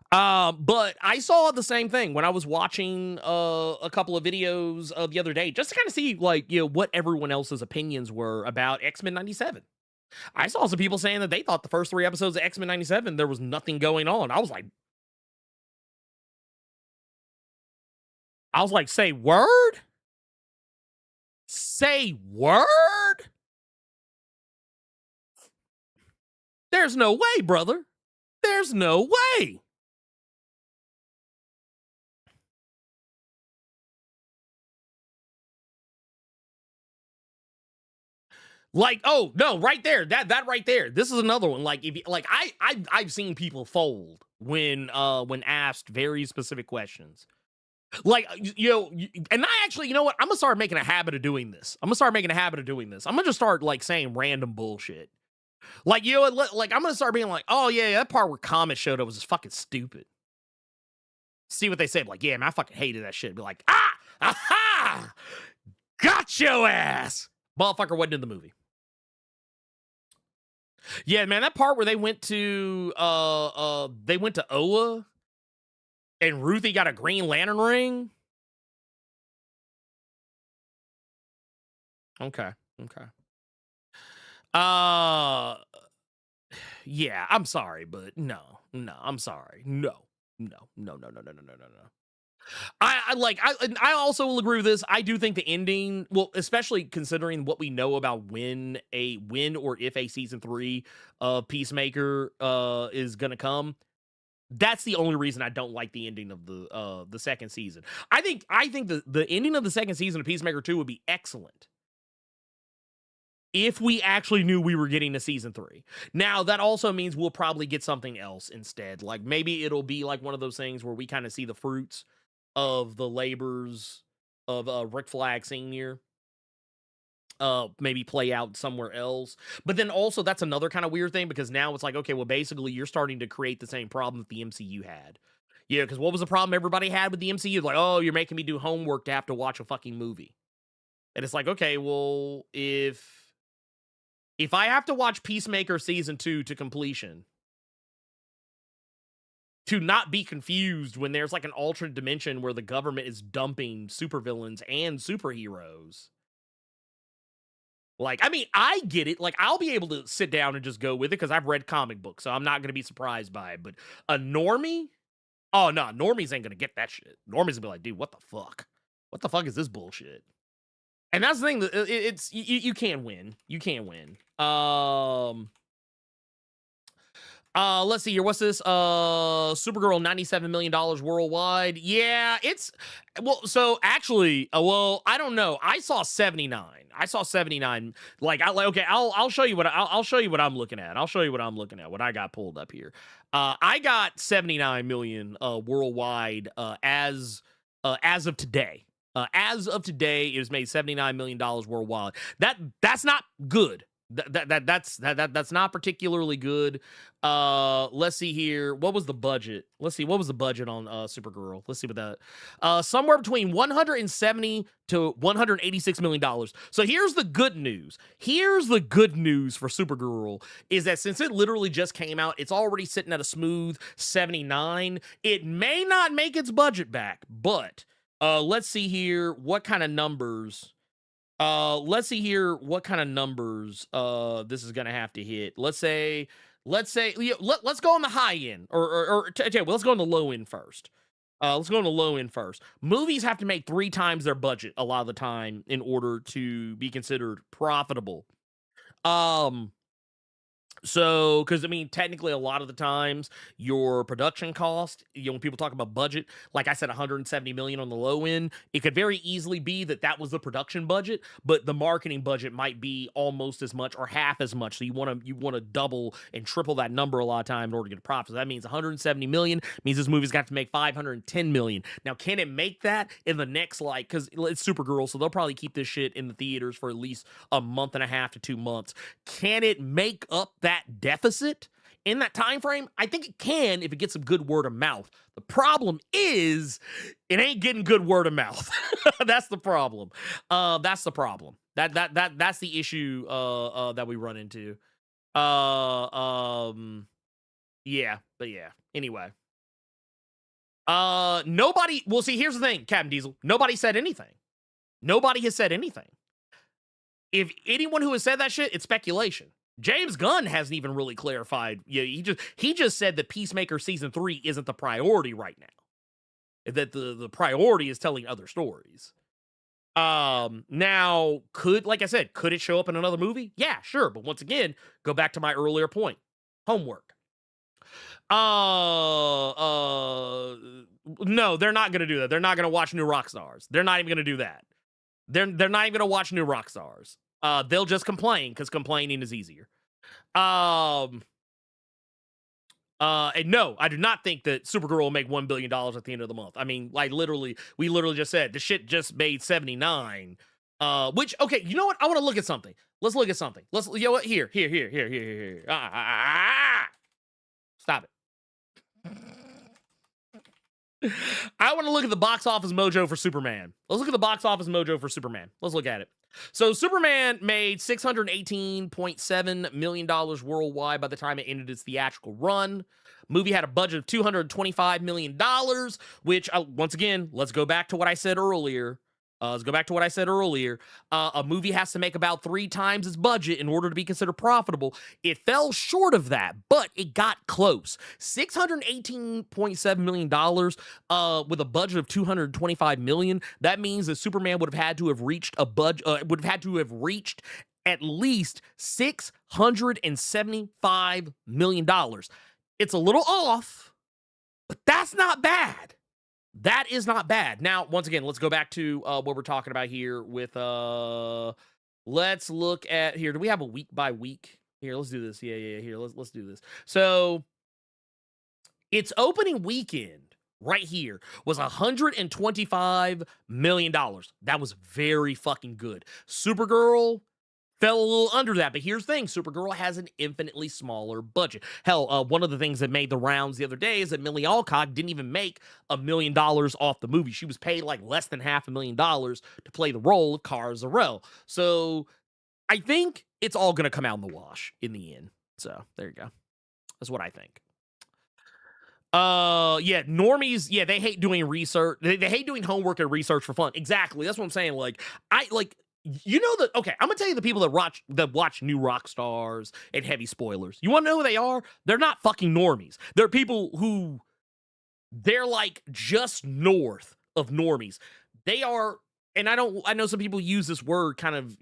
But I saw the same thing when I was watching a couple of videos the other day, just to kind of see, like, you know, what everyone else's opinions were about X-Men 97. I saw some people saying that they thought the first 3 episodes of X-Men 97, there was nothing going on. I was like, say word? Say word? There's no way, brother. There's no way. Like, oh no, right there, that right there. This is another one. Like, if you, like, I've seen people fold when asked very specific questions. Like, you know, and I actually, you know what? I'm gonna start making a habit of doing this. I'm gonna just start like saying random bullshit. Like, you know, like I'm gonna start being like, oh yeah, that part where Comet showed up was just fucking stupid. See what they say. Like, yeah, man, I fucking hated that shit. Be like, aha, got your ass. Motherfucker wasn't in the movie. Yeah, man, that part where they went to Oa and Ruthie got a Green Lantern ring. Okay. Okay. Uh yeah, I'm sorry, but no, I'm sorry. No. No. I also will agree with this. I do think the ending, well, especially considering what we know about when or if a season 3 of Peacemaker is gonna come. That's the only reason I don't like the ending of the second season. I think the ending of the second season of Peacemaker 2 would be excellent if we actually knew we were getting a season 3. Now, that also means we'll probably get something else instead. Like maybe it'll be like one of those things where we kind of see the fruits of the labors of Rick Flag Sr. Maybe play out somewhere else. But then also that's another kind of weird thing because now it's like, okay, well, basically you're starting to create the same problem that the MCU had. Yeah, because what was the problem everybody had with the MCU? Like, oh, you're making me do homework to have to watch a fucking movie. And it's like, okay, well, if I have to watch Peacemaker season 2 to completion, to not be confused when there's like an alternate dimension where the government is dumping supervillains and superheroes. Like, I mean, I get it. Like, I'll be able to sit down and just go with it because I've read comic books, so I'm not going to be surprised by it. But a normie? Oh, no, normies ain't going to get that shit. Normies will be like, dude, what the fuck? What the fuck is this bullshit? And that's the thing. It's you can't win. You can't win. Let's see here. What's this? Supergirl, $97 million worldwide. Yeah, it's well, so actually, well, I don't know. I saw 79. I saw 79. Like, okay, I'll show you what I'll show you what I'm looking at. I'll show you what I'm looking at, what I got pulled up here. I got 79 million worldwide as of today. As of today, it was made $79 million worldwide. That's not good. That's not particularly good. Let's see here. What was the budget? Let's see. What was the budget on Supergirl? Let's see what that. Somewhere between 170 to 186 million dollars. So here's the good news. Here's the good news for Supergirl is that since it literally just came out, it's already sitting at a smooth 79. It may not make its budget back, but let's see here what kind of numbers. Let's see here what kind of numbers this is gonna have to hit. Let's say let's go on the high end, or let's go on the low end first. Let's go on the low end first. Movies have to make 3 times their budget a lot of the time in order to be considered profitable. So, because I mean, technically, a lot of the times, your production cost, when people talk about budget, like I said, 170 million on the low end, it could very easily be that was the production budget, but the marketing budget might be almost as much or half as much. So you want to double and triple that number a lot of time in order to get a profit. So that means 170 million means this movie's got to make 510 million. Now, can it make that in the next, like, because it's Supergirl, so they'll probably keep this shit in the theaters for at least a month and a half to 2 months. Can it make up that deficit in that time frame? I think it can if it gets some good word of mouth. The problem is it ain't getting good word of mouth. That's the problem. That's the problem. That's the issue that we run into. Yeah, but yeah. Anyway. Nobody, well, see, here's the thing, Captain Diesel. Nobody said anything. Nobody has said anything. If anyone who has said that shit, it's speculation. James Gunn hasn't even really clarified. Yeah, he just said that Peacemaker season 3 isn't the priority right now. That the priority is telling other stories. Now, like I said, could it show up in another movie? Yeah, sure. But once again, go back to my earlier point. Homework. No, they're not gonna do that. They're not gonna watch New Rockstars. They're not even gonna do that. They're not even gonna watch New Rockstars. They'll just complain because complaining is easier. And no, I do not think that Supergirl will make $1 billion at the end of the month. I mean, like we literally just said the shit just made 79. Which, okay, you know what? I want to look at something. Let's look at something. You know what? Here. Stop it. I want to look at the box office mojo for Superman. Let's look at the box office mojo for Superman. Let's look at it. So Superman made $618.7 million worldwide by the time it ended its theatrical run. Movie had a budget of $225 million, which, once again, let's go back to what I said earlier. Let's go back to what I said earlier. A movie has to make about 3 times its budget in order to be considered profitable. It fell short of that, but it got close. $618.7 million with a budget of $225 million. That means that Superman would have had to have reached a budget, would have had to have reached at least $675 million. It's a little off, but that's not bad. That is not bad. Now, once again, let's go back to what we're talking about here with let's look at here. Do we have a week by week? Here, let's do this. Yeah. Here, let's do this. So its opening weekend right here was $125 million. That was very fucking good. Supergirl fell a little under that, but here's the thing. Supergirl has an infinitely smaller budget. Hell, one of the things that made the rounds the other day is that Millie Alcock didn't even make $1 million off the movie. She was paid like less than $500,000 to play the role of Kara Zor-El. So I think it's all going to come out in the wash in the end. So there you go. That's what I think. Yeah, normies, yeah, they hate doing research. They hate doing homework and research for fun. Exactly. That's what I'm saying. Like, you know that, okay, I'm gonna tell you the people that watch New Rock Stars and Heavy Spoilers. You wanna know who they are? They're not fucking normies. They're people who, they're like just north of normies. They are, and I know some people use this word kind of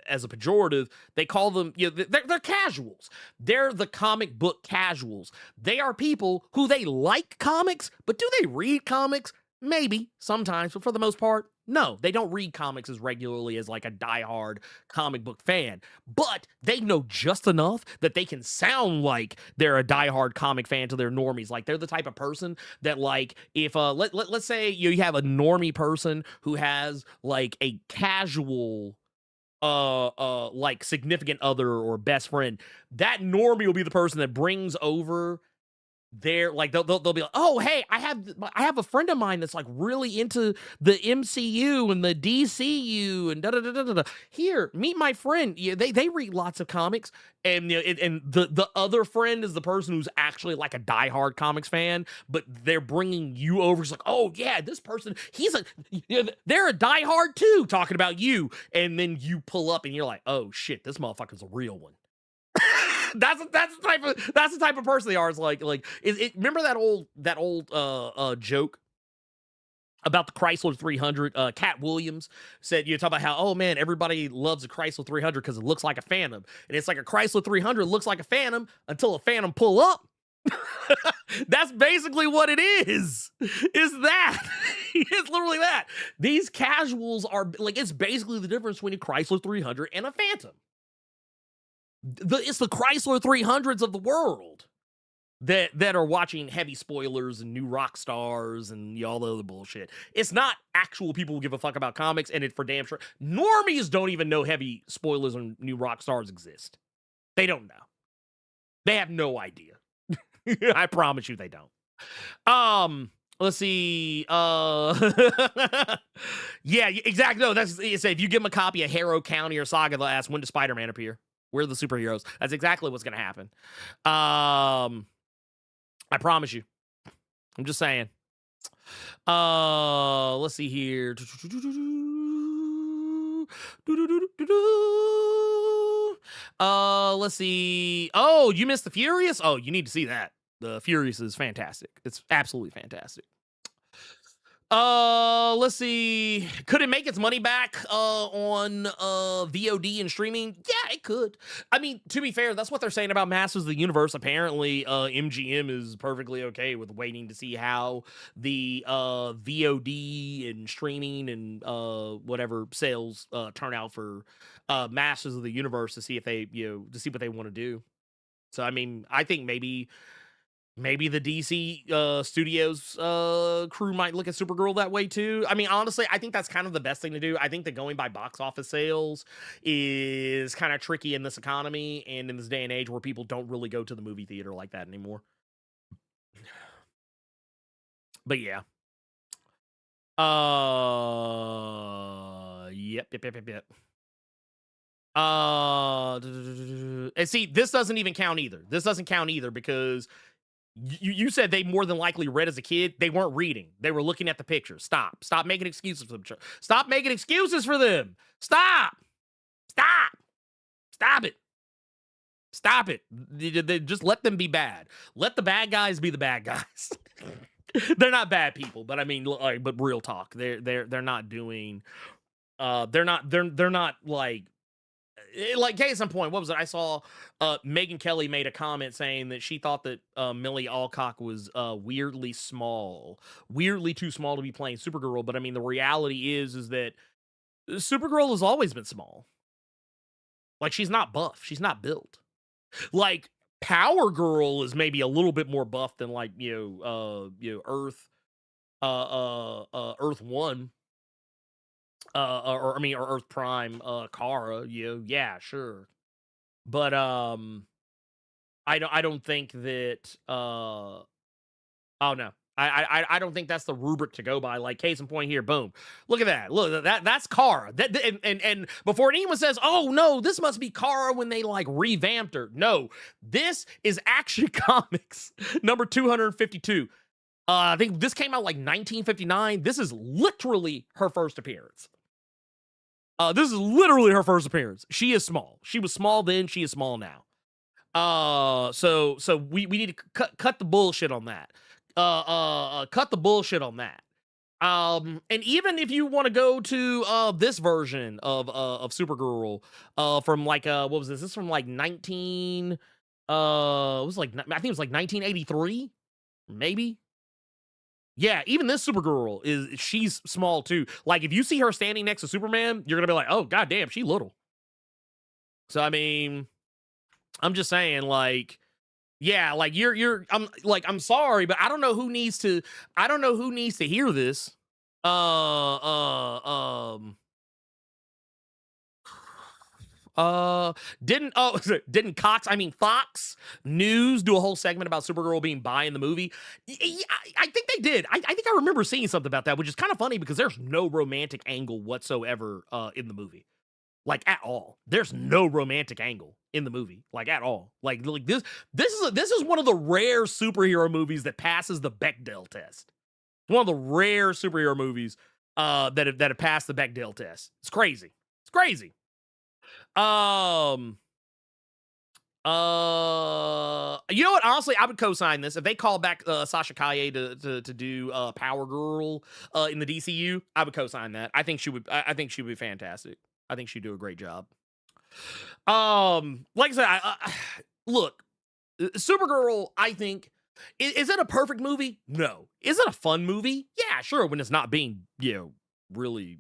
as a pejorative. They call them, they're casuals. They're the comic book casuals. They are people who they like comics, but do they read comics? Maybe sometimes, but for the most part, no, they don't read comics as regularly as like a diehard comic book fan, but they know just enough that they can sound like they're a diehard comic fan to their normies. Like they're the type of person that, like, if let's say you have a normie person who has like a casual like significant other or best friend, that normie will be the person that brings over they're like they'll be like, oh hey, I have a friend of mine that's like really into the MCU and the DCU and da da da da da. Here, meet my friend. Yeah, they read lots of comics, and and the other friend is the person who's actually like a diehard comics fan, but they're bringing you over. It's like, oh yeah, this person, they're a diehard too, talking about you, and then you pull up and you're like, oh shit, this motherfucker's a real one. That's the type of person they are. It's like remember that old joke about the Chrysler 300? Cat Williams said, you talk about how, oh man, everybody loves a Chrysler 300 because it looks like a Phantom, and it's like a Chrysler 300 looks like a Phantom until a Phantom pull up. That's basically what it is that. It's literally that. These casuals are like, it's basically the difference between a Chrysler 300 and a Phantom. It's the Chrysler 300s of the world that are watching Heavy Spoilers and New Rock Stars and all the other bullshit. It's not actual people who give a fuck about comics, and it for damn sure. Normies don't even know Heavy Spoilers and New Rock Stars exist. They don't know. They have no idea. I promise you they don't. Let's see. Yeah, exactly. No, that's it's if you give them a copy of Harrow County or Saga, they'll ask, when does Spider-Man appear? We're the superheroes. That's exactly what's going to happen. I promise you. I'm just saying. Let's see here. Let's see. Oh, you missed the Furious? Oh, you need to see that. The Furious is fantastic. It's absolutely fantastic. Let's see. Could it make its money back on VOD and streaming? Yeah, it could. I mean, to be fair, that's what they're saying about Masters of the Universe. Apparently, MGM is perfectly okay with waiting to see how the VOD and streaming and whatever sales turn out for Masters of the Universe, to see if they, to see what they want to do. So, I mean, I think maybe the DC Studios crew might look at Supergirl that way too. I mean, honestly, I think that's kind of the best thing to do. I think that going by box office sales is kind of tricky in this economy and in this day and age where people don't really go to the movie theater like that anymore. But yeah. Yep. And see, this doesn't even count either. This doesn't count either because You said they more than likely read as a kid. They weren't reading. They were looking at the picture. Stop making excuses for them. Stop making excuses for them. Stop it. Stop it. Just let them be bad. Let the bad guys be the bad guys. They're not bad people, but I mean, but real talk. They're not doing. They're not like case in point. What was it? I saw Megyn Kelly made a comment saying that she thought that Millie Alcock was weirdly too small to be playing Supergirl. But I mean, the reality is that Supergirl has always been small. Like, she's not buff. She's not built. Like, Power Girl is maybe a little bit more buff than like Earth, Earth 1. Or Earth Prime, Kara, yeah, sure. But I don't think that oh no. I don't think that's the rubric to go by. Like, case in point here, boom. Look at that. Look, that's Kara. And before anyone says, oh no, this must be Kara when they like revamped her. No, this is Action Comics number 252. I think this came out like 1959. This is literally her first appearance. This is literally her first appearance. She is small. She was small then. She is small now. So we need to cut the bullshit on that. Cut the bullshit on that. And even if you want to go to this version of Supergirl, from like what was this? This is from like 19. It was like, I think it was like 1983, maybe. Yeah, even this Supergirl she's small too. Like, if you see her standing next to Superman, you're gonna be like, oh goddamn, she little. So I mean, I'm just saying, like, yeah, like I'm sorry, but I don't know who needs to hear this. Didn't Fox News do a whole segment about Supergirl being bi in the movie? I think they did. I think I remember seeing something about that, which is kind of funny because there's no romantic angle whatsoever in the movie. Like, at all. There's no romantic angle in the movie, like, at all. Like this is one of the rare superhero movies that passes the Bechdel test. One of the rare superhero movies that have passed the Bechdel test. It's crazy. It's crazy. You know what? Honestly, I would co-sign this if they call back Sasha Calle to do Power Girl in the DCU. I would co-sign that. I think she would. I think she would be fantastic. I think she'd do a great job. Like I said, look, Supergirl. I think is it a perfect movie? No. Is it a fun movie? Yeah, sure. When it's not being really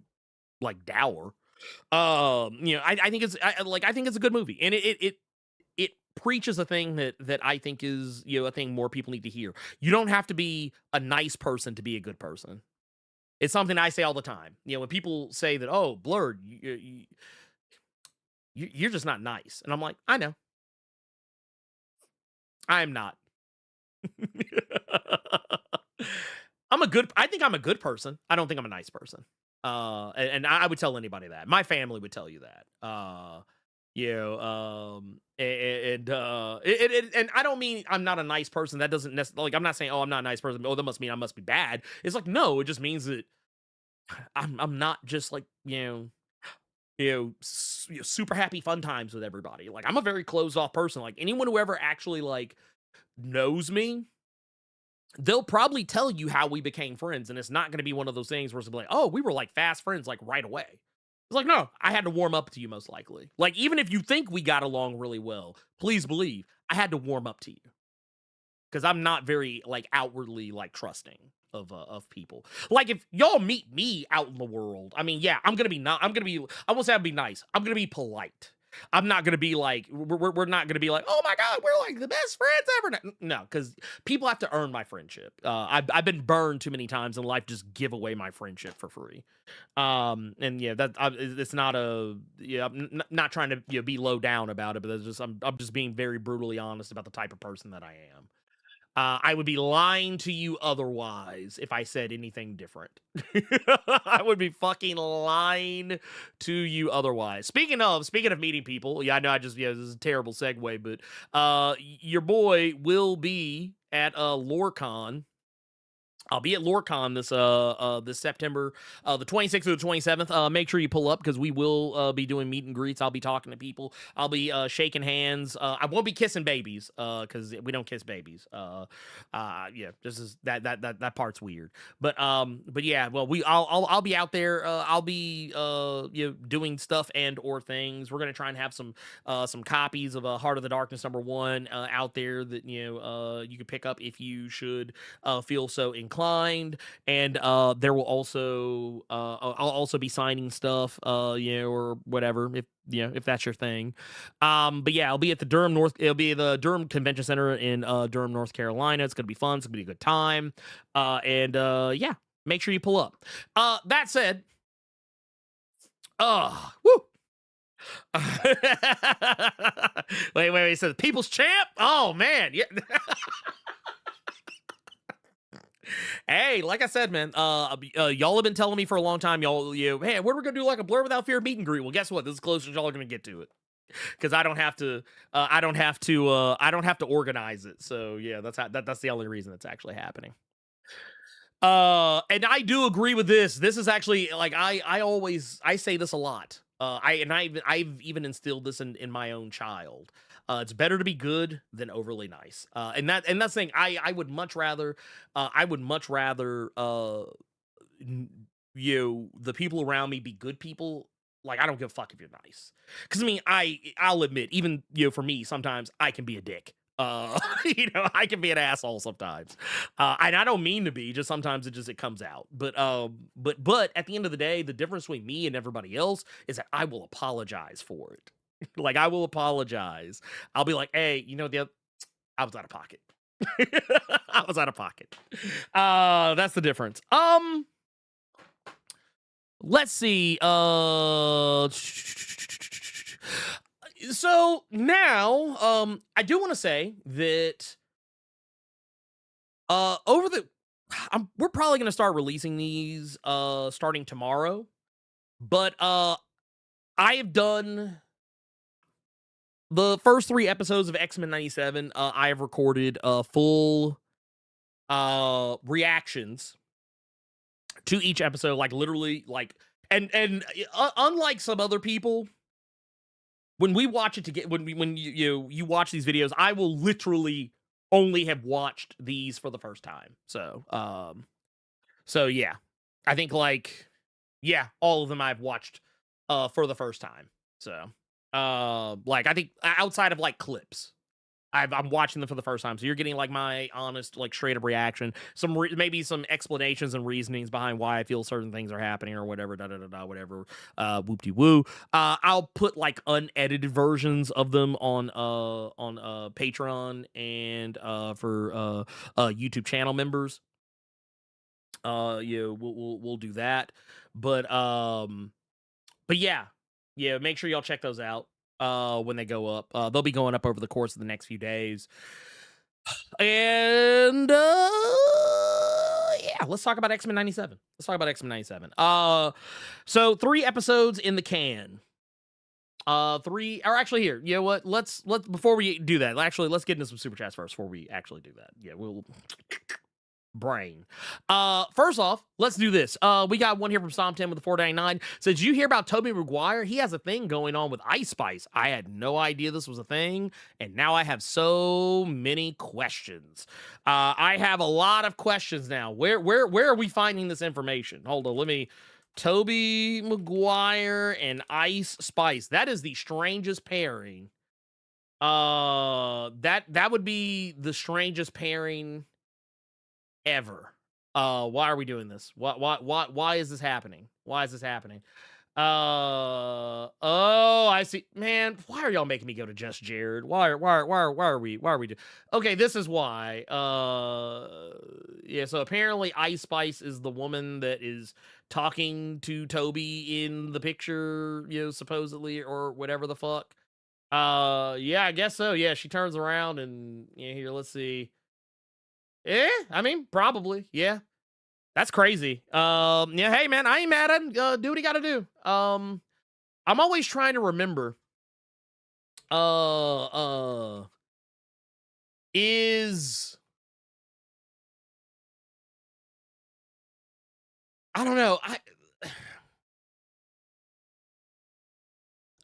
like dour. I think it's I think it's a good movie, and it preaches a thing that I think is a thing more people need to hear. You don't have to be a nice person to be a good person. It's something I say all the time. When people say that, oh, Blerd, you're just not nice, and I'm like, I know, I am not. I think I'm a good person. I don't think I'm a nice person. And I would tell anybody that. My family would tell you that. And I don't mean I'm not a nice person. That doesn't necessarily, like, I'm not saying, oh, I'm not a nice person. Oh, that must mean I must be bad. It's like, no, it just means that I'm not just like, super happy fun times with everybody. Like, I'm a very closed off person. Like, anyone who ever actually like knows me, they'll probably tell you how we became friends, and it's not going to be one of those things where it's like, oh, we were like fast friends, like right away. It's like, no, I had to warm up to you most likely. Like, even if you think we got along really well, please believe I had to warm up to you, because I'm not very like outwardly like trusting of people. Like, if y'all meet me out in the world, I mean, yeah, I won't say I'll be nice. I'm gonna be polite. I'm not gonna be like, we're not gonna be like, oh my god, we're like the best friends ever. No, because people have to earn my friendship. I've been burned too many times in life. Just give away my friendship for free. And yeah, it's not I'm not trying to be low down about it, but I'm just being very brutally honest about the type of person that I am. I would be lying to you otherwise if I said anything different. I would be fucking lying to you otherwise. Speaking of meeting people, yeah, I know this is a terrible segue, but your boy will be at LoreCon. I'll be at LoreCon this September, the 26th through the 27th. Make sure you pull up because we will be doing meet and greets. I'll be talking to people. I'll be shaking hands. I won't be kissing babies because we don't kiss babies. Yeah, this is that part's weird. But yeah, well, I'll be out there. I'll be doing stuff and or things. We're gonna try and have some copies of Heart of the Darkness #1 out there that you can pick up if you should feel so inclined. And there will also I'll also be signing stuff or whatever if that's your thing. But yeah, I'll be at the it'll be the Durham Convention Center in Durham, North Carolina. It's gonna be fun. It's gonna be a good time. And yeah, make sure you pull up. That said, woo. wait, so the people's champ? Oh man, yeah. Hey, like I said, man, y'all have been telling me for a long time, hey, what are we gonna do, like a Blerd Without Fear meet and greet? Well, guess what? This is close as y'all are gonna get to it, because I don't have to organize it. So yeah, that's the only reason it's actually happening. And I do agree with this. This is actually like I say this a lot. I've even instilled this in my own child. It's better to be good than overly nice. And that's the thing. I would much rather the people around me be good people. Like, I don't give a fuck if you're nice. Because I mean, I'll admit, even for me, sometimes I can be a dick. I can be an asshole sometimes. And I don't mean to be, just sometimes it comes out. But at the end of the day, the difference between me and everybody else is that I will apologize for it. Like, I will apologize. I'll be like, hey, I was out of pocket. I was out of pocket. That's the difference. Let's see. So now, I do want to say that we're probably going to start releasing these starting tomorrow. But I have done the first 3 episodes of X-Men 97. I have recorded full reactions to each episode, like literally, like, and unlike some other people, when we watch it when you watch these videos, I will literally only have watched these for the first time. So yeah, I think all of them I've watched for the first time. So I think outside of like clips, I'm watching them for the first time. So you're getting like my honest, like straight up reaction, maybe some explanations and reasonings behind why I feel certain things are happening or whatever, whatever, whoop-de-woo. I'll put like unedited versions of them on Patreon and for YouTube channel members. We'll do that. But yeah, make sure y'all check those out when they go up. They'll be going up over the course of the next few days. And yeah, let's talk about X-Men 97. So 3 episodes in the can. 3 or actually here. You know what? Let's before we do that, actually let's get into some super chats first before we actually do that. Yeah, we'll brain. First off, let's do this. We got one here from Psalm 10 with the 499. Says, you hear about Tobey Maguire? He has a thing going on with Ice Spice. I had no idea this was a thing, and now I have so many questions. I have a lot of questions now. Where are we finding this information? Hold on, Tobey Maguire and Ice Spice. That is the strangest pairing. That would be the strangest pairing ever. Why are we doing this? Why is this happening? Oh, I see. Man, why are y'all making me go to Just Jared? Why are we doing? Okay, this is why. Yeah, so apparently Ice Spice is the woman that is talking to Toby in the picture, supposedly, or whatever the fuck. Yeah, I guess so. Yeah, she turns around and here, let's see. Yeah, I mean, probably. Yeah. That's crazy. Yeah, hey man, I ain't mad at him. Do what he gotta do. I'm always trying to remember. Is I don't know. I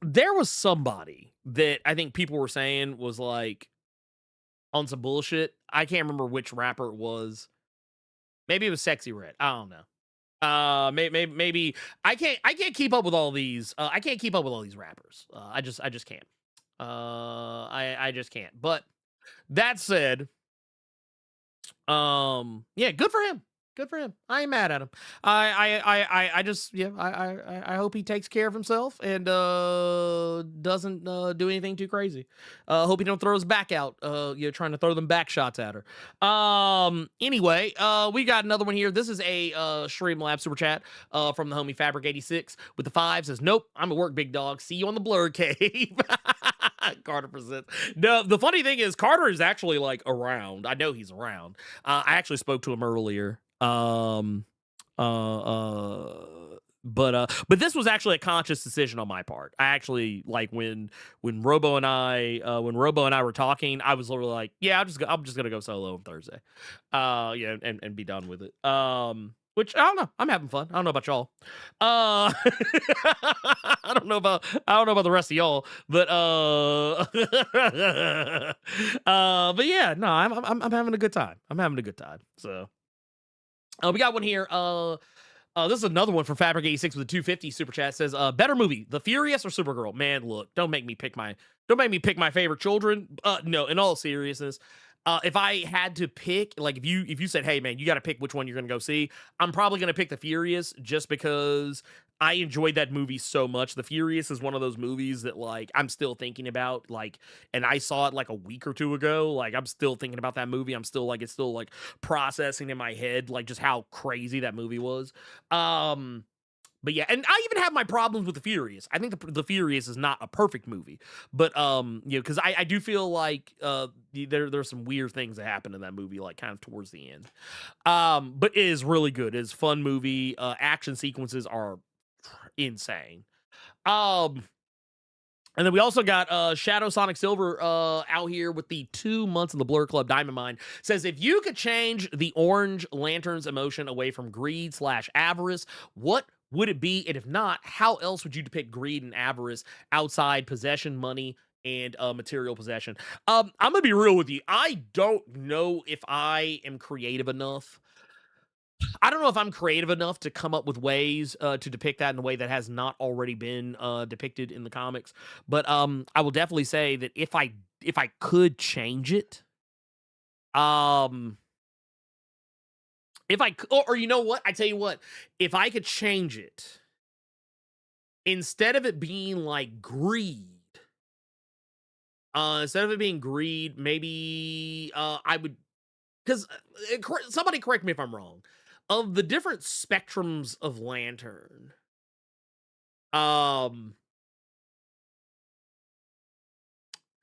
There was somebody that I think people were saying was like on some bullshit. I can't remember which rapper it was. Maybe it was Sexy Red. I don't know. Maybe I can't keep up with all these. I can't keep up with all these rappers. I just can't. I just can't. But that said, yeah, good for him. Good for him. I ain't mad at him. I just yeah. I hope he takes care of himself and doesn't do anything too crazy. Hope he don't throw his back out. Trying to throw them back shots at her. Anyway, we got another one here. This is a Streamlab super chat from the homie Fabric 86 with the 5 says, "Nope, I'm at work, big dog. See you on the Blerd cave." Carter presents. No, the funny thing is Carter is actually like around. I know he's around. I actually spoke to him earlier. But this was actually a conscious decision on my part. I actually like when Robo and I were talking, I was literally like, yeah, I'm just gonna go solo on Thursday. And be done with it. Which I don't know. I'm having fun. I don't know about y'all. I don't know about the rest of y'all, but but yeah, no, I'm having a good time. I'm having a good time. So we got one here. This is another one from Fabric 86 with a 250 super chat. Says, better movie, The Furious or Supergirl? Man, look, don't make me pick my favorite children. No, in all seriousness, if I had to pick, like if you said, hey man, you got to pick which one you're gonna go see, I'm probably gonna pick The Furious just because I enjoyed that movie so much. The Furious is one of those movies that like I'm still thinking about, like, and I saw it like a week or two ago. Like I'm still thinking about that movie. I'm still like it's still like processing in my head like just how crazy that movie was. But yeah, and I even have my problems with The Furious. I think the Furious is not a perfect movie, but because I do feel like there's some weird things that happen in that movie, like kind of towards the end. But it is really good. It's a fun movie. Action sequences are insane. Um, and then we also got Shadow Sonic Silver out here with the 2 months in the Blur Club Diamond Mine. Says, if you could change the Orange Lantern's emotion away from greed/avarice, what would it be? And if not, how else would you depict greed and avarice outside possession, money, and material possession? I'm gonna be real with you. I don't know if I am creative enough. I don't know if I'm creative enough to come up with ways to depict that in a way that has not already been depicted in the comics. But I will definitely say that if I could change it, um, if I or you know what, I tell you what, if I could change it, instead of it being like greed, maybe I would, because somebody correct me if I'm wrong. Of the different spectrums of Lantern, um,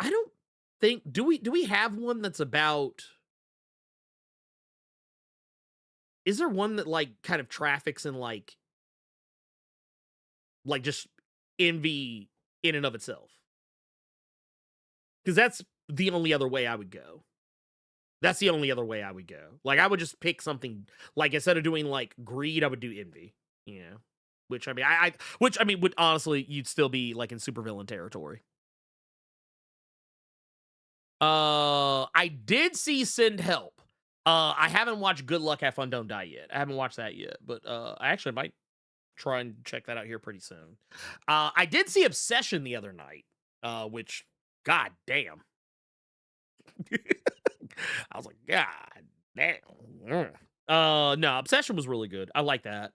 I don't think do we have one that's about, is there one that like kind of traffics in like just envy in and of itself? Because that's the only other way I would go. That's the only other way I would go. Like I would just pick something like instead of doing like greed, I would do envy. You know, which I mean would honestly you'd still be like in supervillain territory. I did see Send Help. I haven't watched Good Luck, Have Fun, Don't Die yet. I haven't watched that yet, but I actually might try and check that out here pretty soon. I did see Obsession the other night, which, god damn. I was like, God damn. No, Obsession was really good. I like that.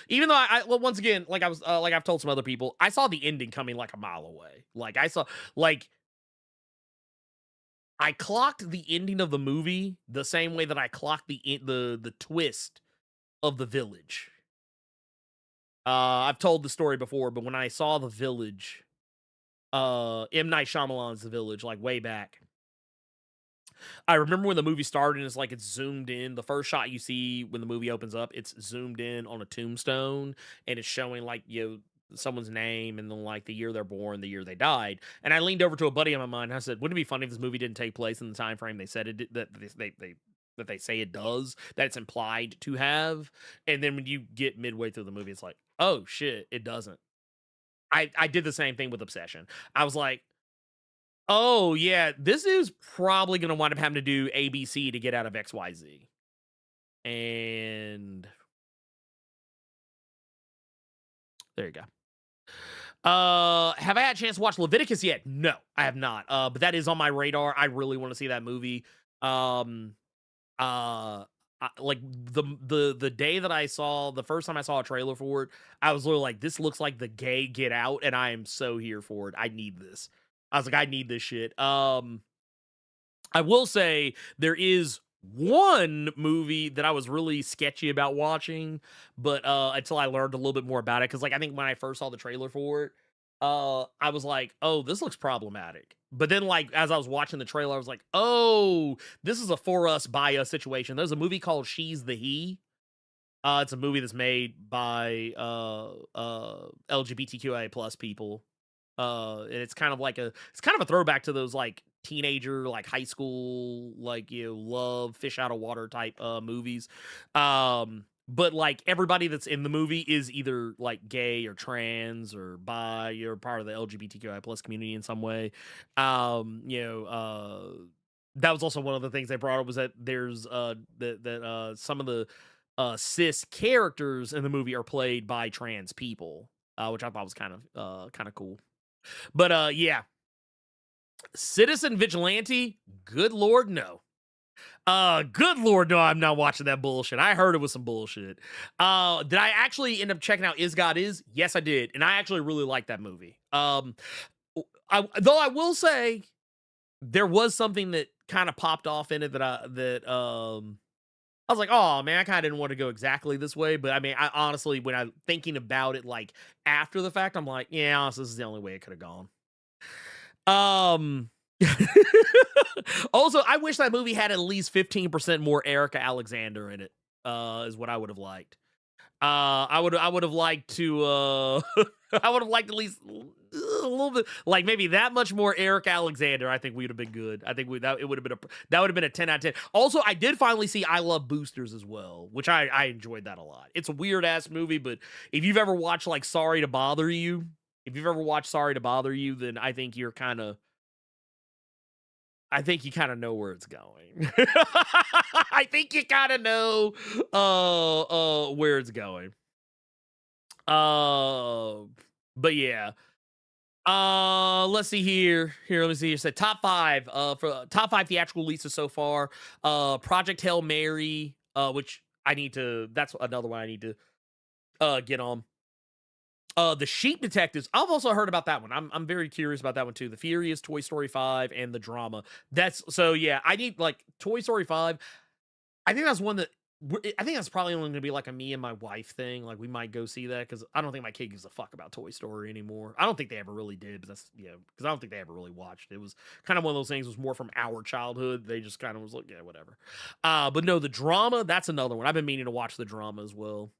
Even though well, once again, like I was, like I've told some other people, I saw the ending coming like a mile away. Like I saw, like I clocked the ending of the movie the same way that I clocked the twist of The Village. I've told the story before, but when I saw The Village, M. Night Shyamalan's The Village, like way back, I remember when the movie started and it's zoomed in. The first shot you see when the movie opens up, it's zoomed in on a tombstone and it's showing like, someone's name and then like the year they're born, the year they died. And I leaned over to a buddy of mine and I said, wouldn't it be funny if this movie didn't take place in the time frame they said it did, that they that they say it does, that it's implied to have. And then when you get midway through the movie, it's like, oh shit, it doesn't. I did the same thing with Obsession. I was like, oh yeah, this is probably gonna wind up having to do ABC to get out of XYZ. And there you go. Have I had a chance to watch Leviticus yet? No, I have not. But that is on my radar. I really want to see that movie. Um, like the day that I saw the first time I saw a trailer for it, I was literally like, this looks like the gay Get Out, and I am so here for it. I need this. I was like, I need this shit. I will say there is one movie that I was really sketchy about watching, but until I learned a little bit more about it, because like I think when I first saw the trailer for it, I was like, oh, this looks problematic. But then like as I was watching the trailer, I was like, oh, this is a for us by us situation. There's a movie called She's the He. It's a movie that's made by LGBTQIA plus people. And it's kind of like it's kind of a throwback to those like teenager, like high school, like love fish out of water type movies. But like everybody that's in the movie is either like gay or trans or bi or part of the LGBTQI plus community in some way. That was also one of the things they brought up was that there's that some of the cis characters in the movie are played by trans people, which I thought was kind of cool. But yeah, Citizen Vigilante, good lord, no. Good lord, no, I'm not watching that bullshit. I heard it was some bullshit. Did I actually end up checking out Is God Is? Yes, I did, and I actually really like that movie. Though I will say there was something that kind of popped off in it I was like, oh man, I kind of didn't want to go exactly this way, but I mean, I honestly, when I'm thinking about it, like after the fact, I'm like, yeah, honestly, this is the only way it could have gone. Um, also, I wish that movie had at least 15% more Erica Alexander in it. Is what I would have liked. I would have liked to I would have liked at least a little bit, like maybe that much more Eric Alexander. I think we would have been good. I think it would have been that would have been a 10 out of 10. Also, I did finally see I Love Boosters as well, which I enjoyed that a lot. It's a weird ass movie, but if you've ever watched like Sorry to Bother You, then I think you kind of know where it's going. I think you kind of know where it's going. But yeah. Let's see here. Let me see. It said top 5 for top 5 theatrical releases so far. Project Hail Mary, which that's another one I need to get on. The Sheep Detectives. I've also heard about that one. I'm very curious about that one too. The Furious, Toy Story 5, and the drama. Yeah, I need like Toy Story 5. I think that's one that I think that's probably only going to be like a me and my wife thing. Like we might go see that because I don't think my kid gives a fuck about Toy Story anymore. I don't think they ever really did, but that's because I don't think they ever really watched. It was kind of one of those things. It was more from our childhood. They just kind of was like, yeah, whatever. But no, the drama. That's another one. I've been meaning to watch the drama as well.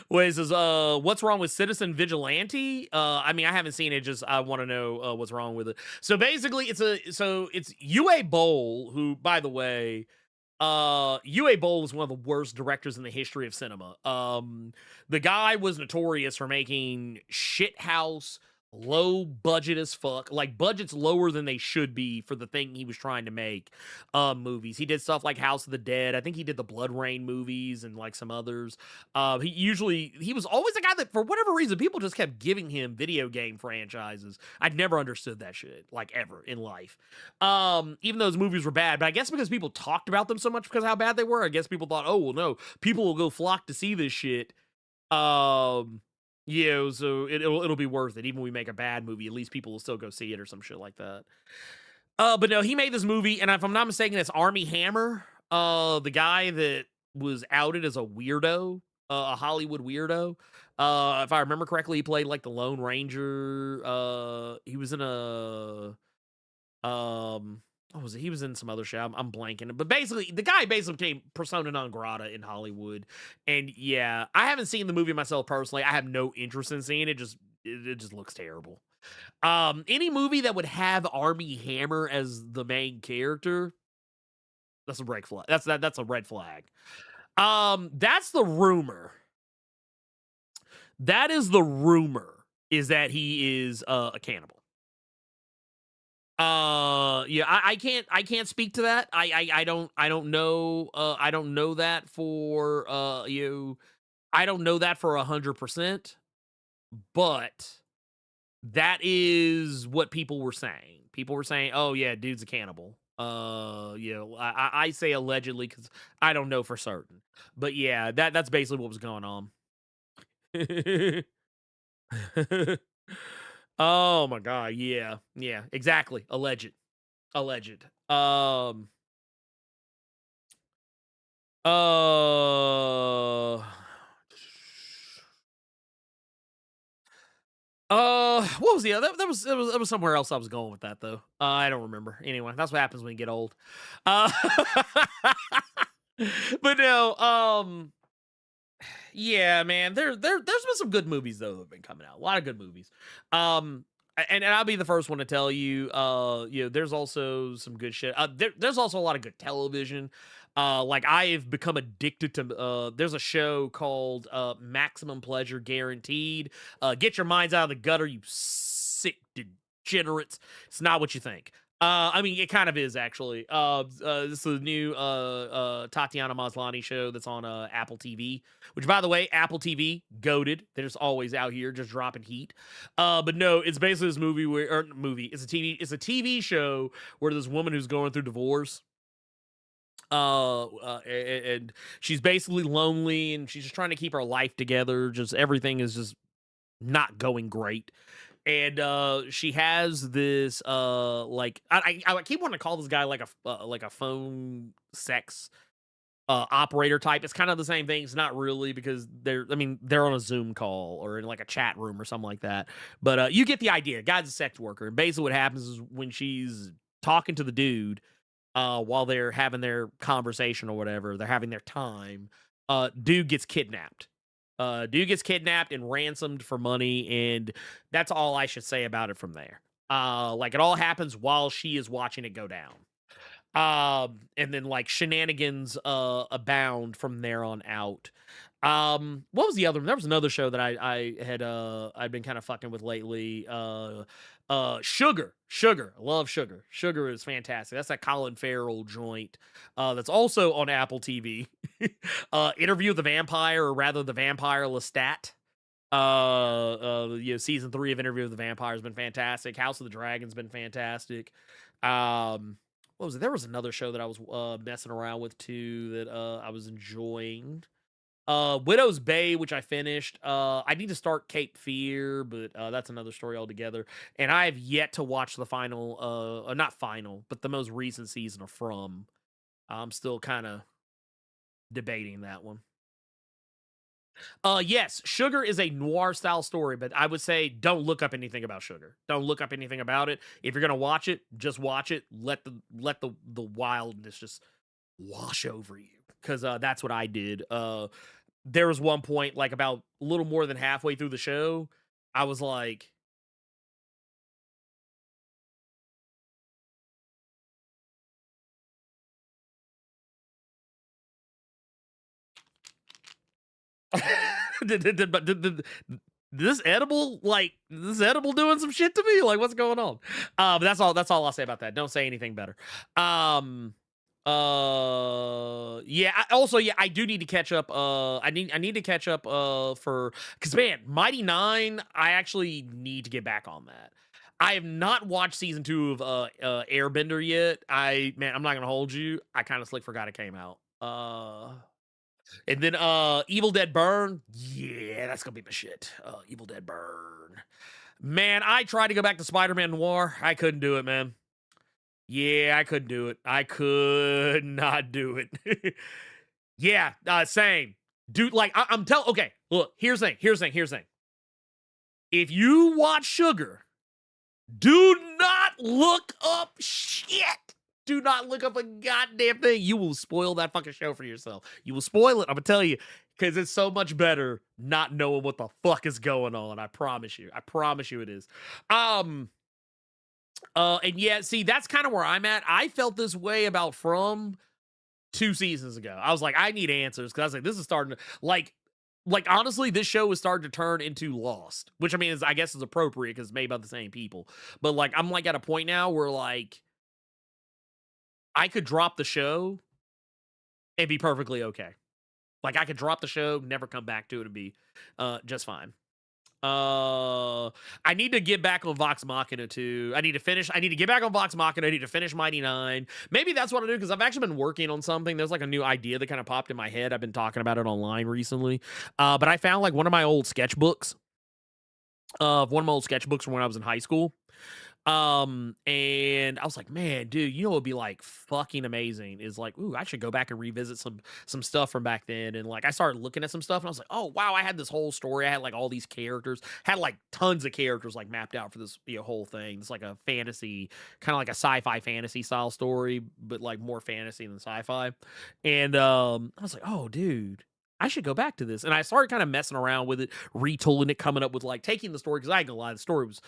Wait, it says, what's wrong with Citizen Vigilante? I mean, I haven't seen it, just I want to know what's wrong with it. So basically, it's Uwe Boll, who, by the way, Uwe Boll is one of the worst directors in the history of cinema. The guy was notorious for making shithouse, low budget as fuck, like budgets lower than they should be for the thing he was trying to make. Movies. He did stuff like House of the Dead. I think he did the Blood Rain movies and like some others. He was always a guy that for whatever reason people just kept giving him video game franchises. I'd never understood that shit, like ever in life. Even though his movies were bad, but I guess because people talked about them so much because of how bad they were, I guess people thought, oh well, no, people will go flock to see this shit. So it'll be worth it. Even when we make a bad movie, at least people will still go see it or some shit like that. But no, he made this movie, and if I'm not mistaken, it's Armie Hammer, the guy that was outed as a weirdo, a Hollywood weirdo. If I remember correctly, he played like the Lone Ranger. He was in a what was it? He was in some other show. I'm blanking. But basically, the guy basically became persona non grata in Hollywood. And yeah, I haven't seen the movie myself personally. I have no interest in seeing it. Just it just looks terrible. Any movie that would have Army Hammer as the main character, that's a red flag. That's a red flag. That's the rumor. That is the rumor, is that he is a cannibal. Yeah, I can't speak to that. I don't know. I don't know that for you. I don't know that for 100%, but that is what people were saying. People were saying, "Oh yeah, dude's a cannibal." You know, I say allegedly because I don't know for certain, but yeah, that's basically what was going on. Oh my god, yeah, yeah, exactly. Alleged. Uh, what was the other? That was somewhere else I was going with that though. I don't remember. Anyway, that's what happens when you get old. Uh, but no, yeah, man. There's been some good movies though that have been coming out. A lot of good movies. And I'll be the first one to tell you, you know, there's also some good shit. There's also a lot of good television. Like I've become addicted to. There's a show called Maximum Pleasure Guaranteed. Get your minds out of the gutter, you sick degenerates. It's not what you think. I mean, it kind of is actually. This is a new Tatiana Maslany show that's on Apple TV. Which, by the way, Apple TV goated. They're just always out here just dropping heat. But no, it's basically this movie where, or movie. It's a TV show where this woman who's going through divorce. And she's basically lonely, and she's just trying to keep her life together. Just everything is just not going great. And she has this like I keep wanting to call this guy like a phone sex operator type. It's kind of the same thing. It's not really, because they're on a Zoom call or in like a chat room or something like that. But you get the idea. Guy's a sex worker, and basically what happens is when she's talking to the dude, while they're having their conversation or whatever, they're having their time. Dude gets kidnapped. Dude gets kidnapped and ransomed for money, and that's all I should say about it from there. Like it all happens while she is watching it go down. And then like shenanigans abound from there on out. What was the other one? There was another show that I had I'd been kind of fucking with lately. Sugar. I love Sugar. Sugar is fantastic. That's that Colin Farrell joint. That's also on Apple TV. Interview with the Vampire, or rather the Vampire Lestat. You know, season 3 of Interview with the Vampire has been fantastic. House of the Dragon's been fantastic. What was it? There was another show that I was messing around with too that I was enjoying. Widow's Bay, which I finished. I need to start Cape Fear, but that's another story altogether. And I have yet to watch the final, not final, but the most recent season of From. I'm still kind of debating that one. Yes, Sugar is a noir style story, but I would say don't look up anything about Sugar. Don't look up anything about it. If you're gonna watch it, just watch it. Let the wildness just wash over you, because that's what I did. There was one point, like about a little more than halfway through the show, I was like, did this edible, like this edible doing some shit to me? Like, what's going on? But that's all I'll say about that. Don't say anything better. Yeah, yeah, I do need to catch up. I need to catch up for, because man, Mighty Nine, I actually need to get back on that. I have not watched season 2 of Airbender yet. I'm not gonna hold you, I kind of slick forgot it came out. And then Evil Dead Burn, yeah, that's gonna be my shit. Evil Dead Burn, man. I tried to go back to Spider-Man Noir, I couldn't do it, man. Yeah, I couldn't do it. I could not do it. Yeah, same. Dude, like, I'm telling, okay, look, here's the thing. If you watch Sugar, do not look up shit. Do not look up a goddamn thing. You will spoil that fucking show for yourself. You will spoil it. I'm gonna tell you. because it's so much better not knowing what the fuck is going on. I promise you. I promise you it is. And yeah, see, that's kind of where I'm at. I felt this way about From 2 seasons ago. I was like, I need answers because I was like, this is starting to like honestly, this show is starting to turn into Lost, which I mean is I guess is appropriate because it's made by the same people. But like I'm like at a point now where like I could drop the show and be perfectly okay. Like I could drop the show, never come back to it, and be just fine. I need to get back on Vox Machina too. I need to get back on Vox Machina. I need to finish Mighty Nine. Maybe that's what I do because I've actually been working on something. There's like a new idea that kind of popped in my head. I've been talking about it online recently. But I found like one of my old sketchbooks from when I was in high school. And I was like, man, dude, you know what would be like fucking amazing is like, ooh, I should go back and revisit some stuff from back then. And like I started looking at some stuff and I was like, oh wow, I had this whole story. I had like all these characters, had like tons of characters like mapped out for this whole thing. It's like a fantasy, kind of like a sci-fi fantasy style story, but like more fantasy than sci-fi. And I was like, oh dude, I should go back to this. And I started kind of messing around with it, retooling it, coming up with like taking the story, because I ain't gonna lie, the story was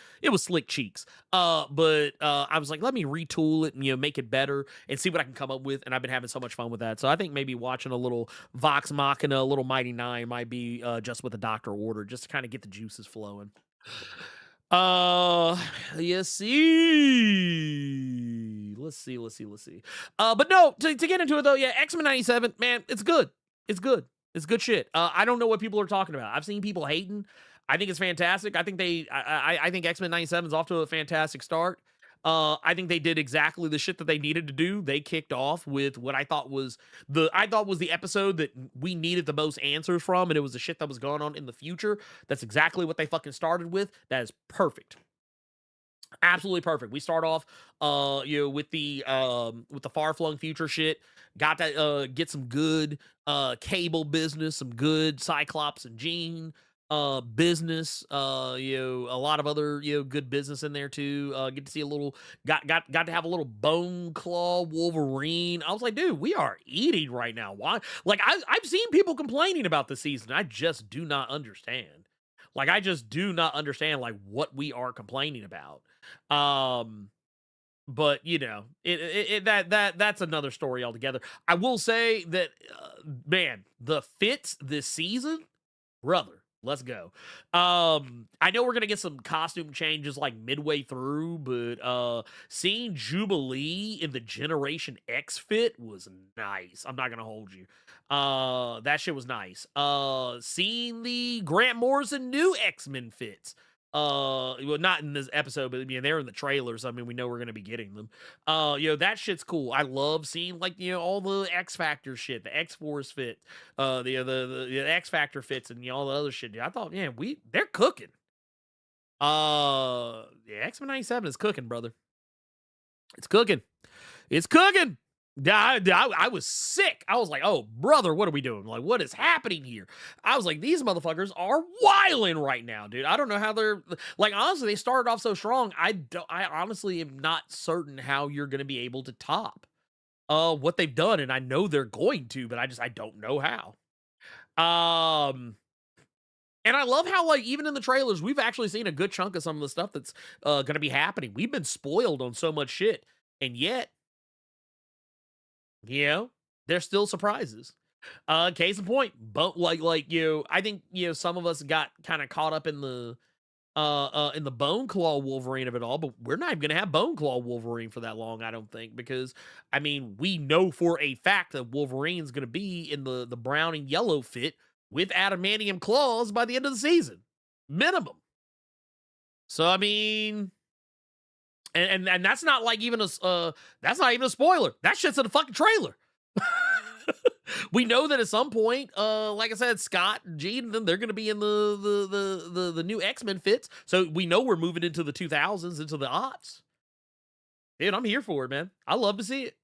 slick cheeks. But I was like, let me retool it and make it better and see what I can come up with. And I've been having so much fun with that. So I think maybe watching a little Vox Machina, a little Mighty Nine might be just with a doctor order, just to kind of get the juices flowing. Yes, see. Let's see. But no, to get into it though, yeah, X-Men 97, man, it's good. It's good. It's good shit. I don't know what people are talking about. I've seen people hating. I think it's fantastic. I think I think X-Men 97 is off to a fantastic start. I think they did exactly the shit that they needed to do. They kicked off with what I thought was the episode that we needed the most answers from, and it was the shit that was going on in the future. That's exactly what they fucking started with. That is perfect. Absolutely perfect. We start off with the far-flung future shit. Got to get some good Cable business, some good Cyclops and Jean business, a lot of other good business in there too. Get to see a little got to have a little Bone Claw Wolverine. I was like, dude, we are eating right now. Why? Like I've seen people complaining about the season. I just do not understand. Like I just do not understand like what we are complaining about. But that's another story altogether. I will say that man, the fits this season, brother, let's go. I know we're gonna get some costume changes like midway through, but seeing Jubilee in the Generation X fit was nice. I'm not gonna hold you. That shit was nice. Seeing the Grant Morrison new X-Men fits. Well, not in this episode, but they're in the trailers. I mean, we know we're gonna be getting them. That shit's cool. I love seeing like all the X Factor shit, the X Force fit, the X Factor fits, and all the other shit. Dude. I thought, yeah, they're cooking. Yeah, X-Men 97 is cooking, brother. It's cooking. It's cooking. I was sick. I was like, oh, brother, what are we doing? Like, what is happening here? I was like, these motherfuckers are wilding right now, dude. I don't know how they're like, honestly, they started off so strong. I honestly am not certain how you're going to be able to top what they've done. And I know they're going to, but I don't know how. And I love how, like, even in the trailers, we've actually seen a good chunk of some of the stuff that's going to be happening. We've been spoiled on so much shit. And yet, there's still surprises. Case in point, but I think some of us got kind of caught up in the Bone Claw Wolverine of it all, but we're not even gonna have Bone Claw Wolverine for that long, I don't think, because I mean we know for a fact that Wolverine's gonna be in the brown and yellow fit with adamantium claws by the end of the season, minimum. So I mean. And that's not like even that's not even a spoiler. That shit's in the fucking trailer. We know that at some point, like I said, Scott, Jean, they're going to be in the new X-Men fits. So we know we're moving into the 2000s, into the aughts. Dude, I'm here for it, man. I love to see it.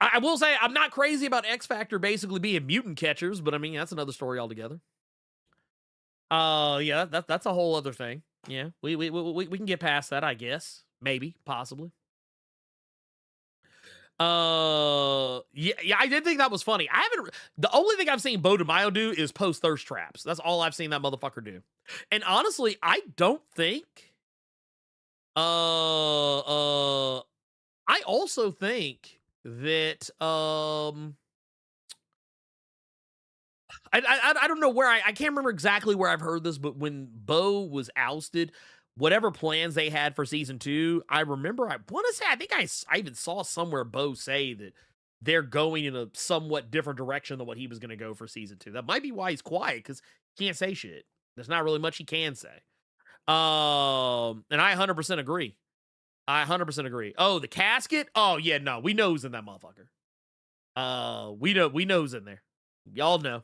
I will say I'm not crazy about X Factor basically being mutant catchers, but I mean that's another story altogether. Yeah, that's a whole other thing. Yeah, we can get past that, I guess. Maybe, possibly. Yeah, I did think that was funny. I haven't. The only thing I've seen Bo DeMaio do is post thirst traps. That's all I've seen that motherfucker do. And honestly, I don't think. I also think that I don't know where I can't remember exactly where I've heard this, but when Bo was ousted, whatever plans they had for season 2, I remember I want to say I think I even saw somewhere Bo say that they're going in a somewhat different direction than what he was going to go for season 2. That might be why he's quiet because he can't say shit. There's not really much he can say. And I 100% agree. I 100% agree. Oh, the casket? Oh yeah, no, we know who's in that motherfucker. We know who's in there. Y'all know.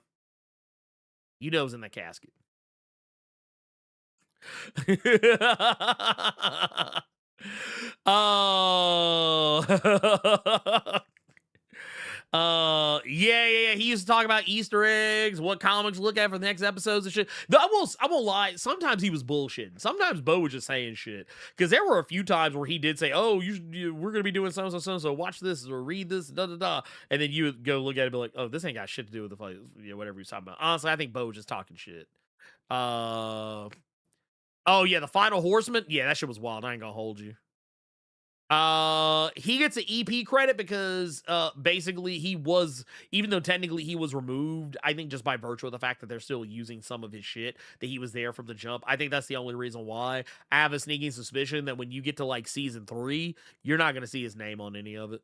You know who's in that casket. Oh. Yeah. He used to talk about Easter eggs, what comics to look at for the next episodes and shit. Though I won't lie. Sometimes he was bullshitting. Sometimes Bo was just saying shit. Because there were a few times where he did say, "Oh, we're gonna be doing so and so. So watch this or read this, da da da." And then you would go look at it and be like, "Oh, this ain't got shit to do with the fight." Whatever he's talking about. Honestly, I think Bo was just talking shit. Uh. Oh yeah, the Final Horseman. Yeah, that shit was wild. I ain't gonna hold you. He gets an EP credit because basically he was, even though technically he was removed, I think just by virtue of the fact that they're still using some of his shit, that he was there from the jump. I think that's the only reason why. I have a sneaking suspicion that when you get to like season 3, you're not gonna see his name on any of it.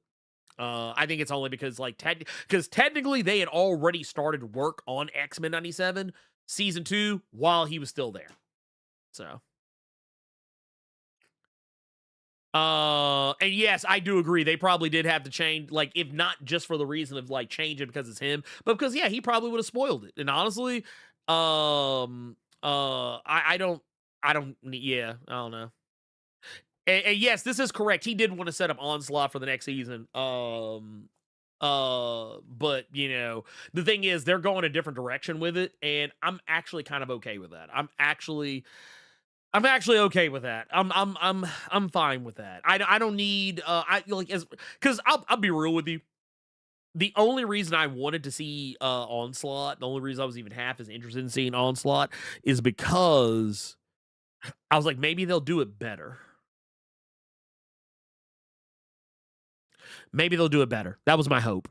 I think it's only because because technically they had already started work on X-Men 97 season 2 while he was still there. So and yes, I do agree. They probably did have to change, like, if not just for the reason of like changing because it's him, but because yeah, he probably would have spoiled it. And honestly, I don't, yeah, I don't know. And yes, this is correct. He did want to set up Onslaught for the next season. But the thing is, they're going a different direction with it, and I'm actually kind of okay with that. I'm actually okay with that. I'm fine with that. I don't need I like as because I'll be real with you. The only reason I wanted to see Onslaught, the only reason I was even half as interested in seeing Onslaught is because I was like, maybe they'll do it better. Maybe they'll do it better. That was my hope.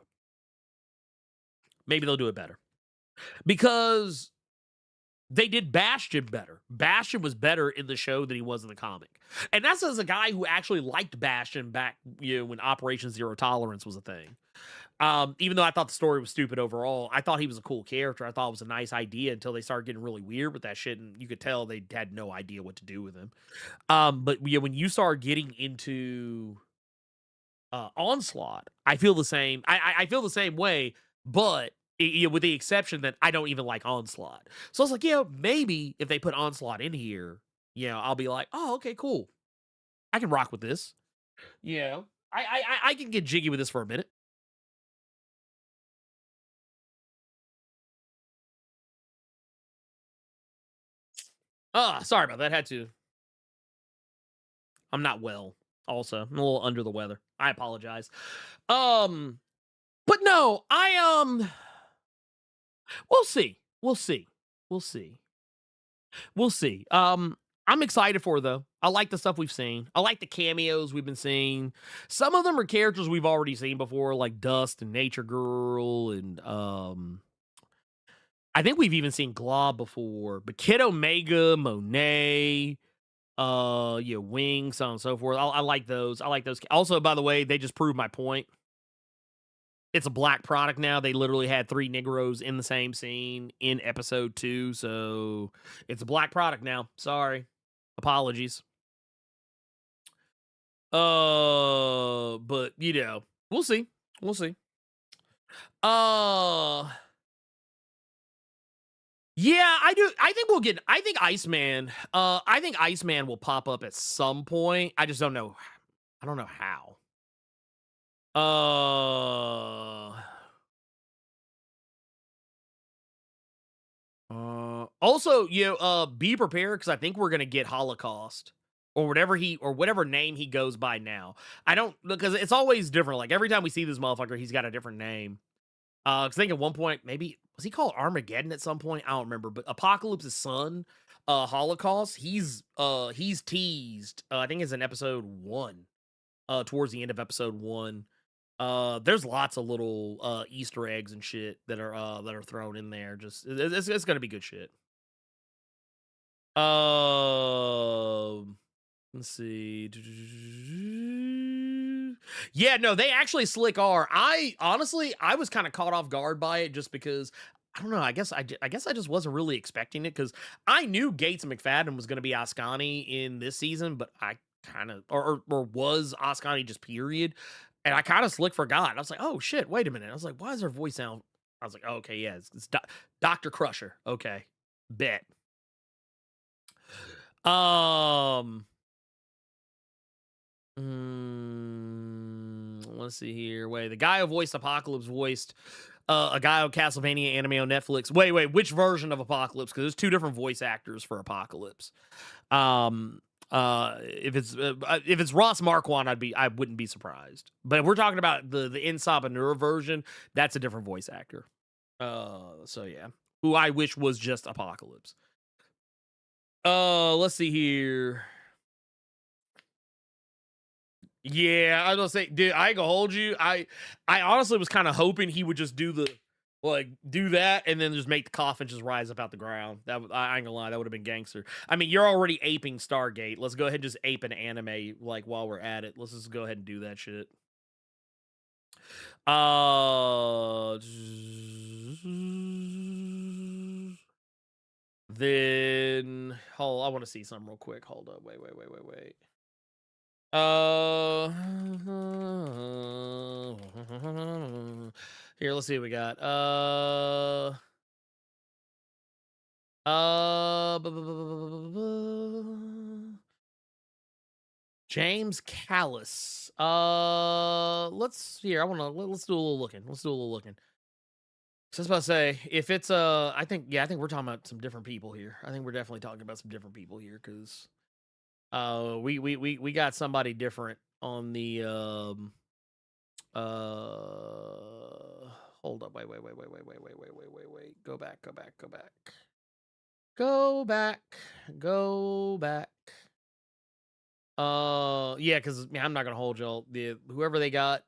Maybe they'll do it better. Because they did Bastion better. Bastion was better in the show than he was in the comic. And that's as a guy who actually liked Bastion back, when Operation Zero Tolerance was a thing. Even though I thought the story was stupid overall, I thought he was a cool character. I thought it was a nice idea until they started getting really weird with that shit, and you could tell they had no idea what to do with him. But yeah, when you start getting into Onslaught, I feel the same. I feel the same way, but with the exception that I don't even like Onslaught. So I was like, maybe if they put Onslaught in here, I'll be like, oh, okay, cool. I can rock with this. I can get jiggy with this for a minute. Sorry about that. Had to. I'm not well. Also, I'm a little under the weather. I apologize. Um, but no, we'll see. We'll see. We'll see. We'll see. I'm excited for it, though. I like the stuff we've seen. I like the cameos we've been seeing. Some of them are characters we've already seen before, like Dust and Nature Girl, and I think we've even seen Glob before. But Kid Omega, Monet, Wing, so on and so forth. I like those. I like those. Also, by the way, they just proved my point. It's a black product now. They literally had 3 Negroes in the same scene in episode 2, so it's a black product now. Sorry. Apologies. But we'll see. We'll see. Yeah, I do. I think Iceman will pop up at some point. I just don't know. I don't know how. Also, be prepared because I think we're gonna get Holocaust or whatever name he goes by now. I don't, because it's always different. Like every time we see this motherfucker, he's got a different name. 'Cause I think at one point, maybe was he called Armageddon at some point? I don't remember, but Apocalypse's son, Holocaust, he's teased. I think it's in episode 1, towards the end of episode 1. There's lots of little Easter eggs and shit that are thrown in there. Just it's gonna be good shit. Let's see. Yeah, no, they actually slick are. I honestly, I was kind of caught off guard by it just because I don't know. I guess I just wasn't really expecting it because I knew Gates McFadden was going to be Ascani in this season, but I kind of or was Ascani just period, and I kind of slick forgot. I was like, oh shit, wait a minute. I was like, why is her voice sound? I was like, oh, okay, yeah, it's Dr. Crusher. Okay, bet. Um. Let's see here. Wait, the guy who voiced Apocalypse voiced a guy on Castlevania anime on Netflix. Wait, which version of Apocalypse? Because there's 2 different voice actors for Apocalypse. If it's Ross Marquand, I wouldn't be surprised. But if we're talking about the Insabanura version, that's a different voice actor. So yeah, who I wish was just Apocalypse. Let's see here. Yeah, I was gonna say, dude, I ain't gonna hold you. I honestly was kind of hoping he would just do that and then just make the coffin just rise up out the ground. I ain't gonna lie, that would have been gangster. I mean, you're already aping Stargate. Let's go ahead and just ape an anime like while we're at it. Let's just go ahead and do that shit. Then hold, I want to see something real quick. Hold up. Wait. Here, let's see what we got. James Callis. Let's here. Let's do a little looking. So I was about to say, if it's I think we're talking about some different people here. I think we're definitely talking about some different people here because we got somebody different on the hold up, wait. Go back. Yeah, because I'm not gonna hold y'all. Whoever they got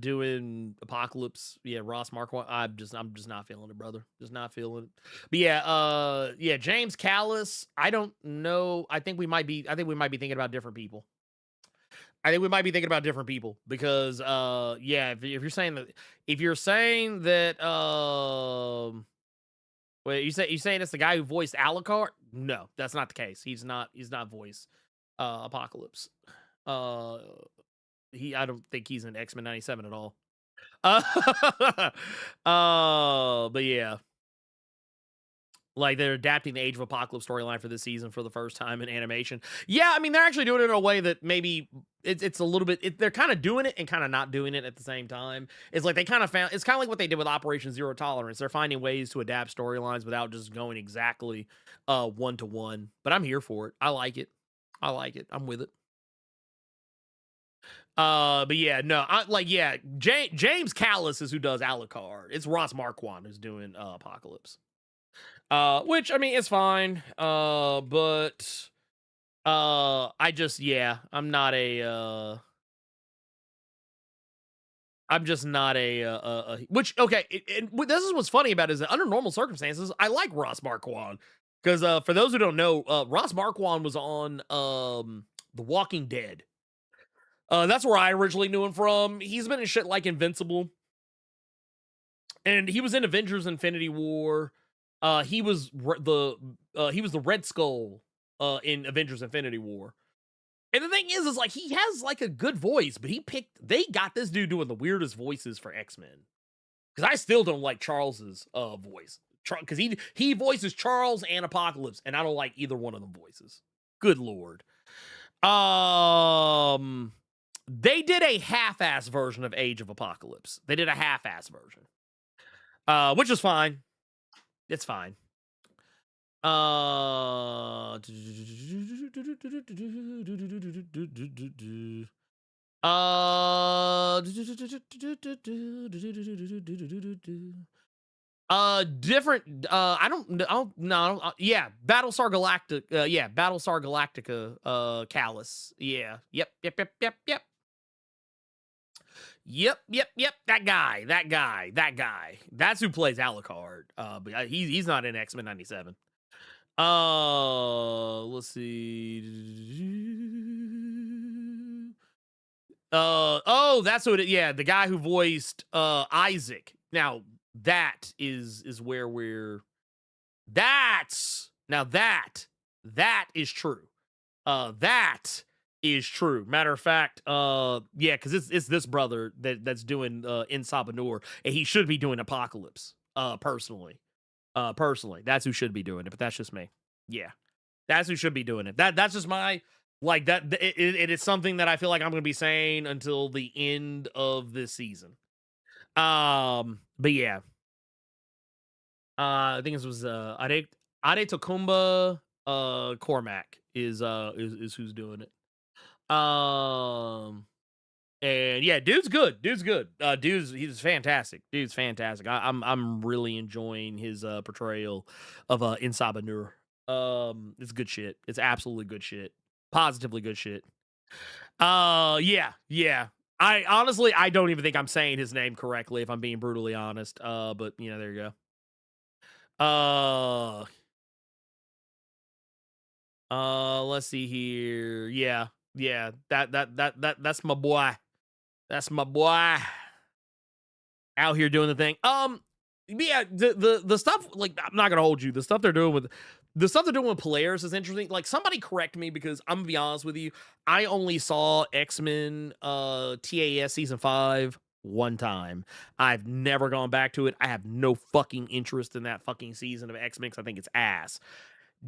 doing Apocalypse, yeah, Ross Marquand, I'm just not feeling it, brother. Just not feeling it. But yeah, James Callis, I don't know. I think we might be thinking about different people. Because yeah, if you're saying that wait, you saying it's the guy who voiced Alucard? No, that's not the case. He's not voiced Apocalypse. I don't think he's in X-Men 97 at all. But yeah. Like they're adapting the Age of Apocalypse storyline for this season for the first time in animation. Yeah, I mean they're actually doing it in a way that maybe it's a little bit. They're kind of doing it and kind of not doing it at the same time. It's like they kind of found. It's kind of like what they did with Operation Zero Tolerance. They're finding ways to adapt storylines without just going exactly 1-to-1. But I'm here for it. I like it. I'm with it. But yeah, no, James Callis is who does Alucard. It's Ross Marquand who's doing Apocalypse. Which I mean, it's fine. But I just I'm just not a which okay. This is what's funny about it is that under normal circumstances, I like Ross Marquand because for those who don't know, Ross Marquand was on The Walking Dead. That's where I originally knew him from. He's been in shit like Invincible, and he was in Avengers: Infinity War. He was the Red Skull in Avengers: Infinity War. And the thing is like he has like a good voice, but they got this dude doing the weirdest voices for X-Men. Because I still don't like Charles's voice. Because he voices Charles and Apocalypse, and I don't like either one of them voices. Good lord. They did a half-ass version of Age of Apocalypse. They did a half-ass version. Which is fine. It's fine. Uh, uh, different. I don't know. No, yeah, Battlestar Galactic. Yeah, Battlestar Galactica. Callus. Yeah. Yep. Yep. Yep. Yep. Yep. Yep. Yep. Yep. That guy. That guy. That guy. That's who plays Alucard. But he's not in X-Men '97. Let's see. Oh, that's what it, yeah, the guy who voiced Isaac. Now, that is where we're that's now that is true. That is true. Matter of fact, yeah, because it's this brother that's doing In Sabanur, and he should be doing Apocalypse. Personally, that's who should be doing it, but that's just me. Yeah, that's who should be doing it. That's just my like that. It is something that I feel like I'm going to be saying until the end of this season. But yeah, I think this was Ade Tokumba Cormac is who's doing it. Um, and yeah, dude's good. Dude's good. He's fantastic. Dude's fantastic. I'm really enjoying his portrayal of Insaba Nur. It's good shit. It's absolutely good shit. Positively good shit. Yeah, yeah. I honestly I don't even think I'm saying his name correctly if I'm being brutally honest. But you know, there you go. Let's see here. Yeah, yeah. That's my boy. That's my boy. Out here doing the thing. Yeah, the stuff like I'm not gonna hold you. The stuff they're doing with Polaris is interesting. Like somebody correct me because I'm gonna be honest with you. I only saw X-Men TAS season 5 one time. I've never gone back to it. I have no fucking interest in that fucking season of X-Men because I think it's ass.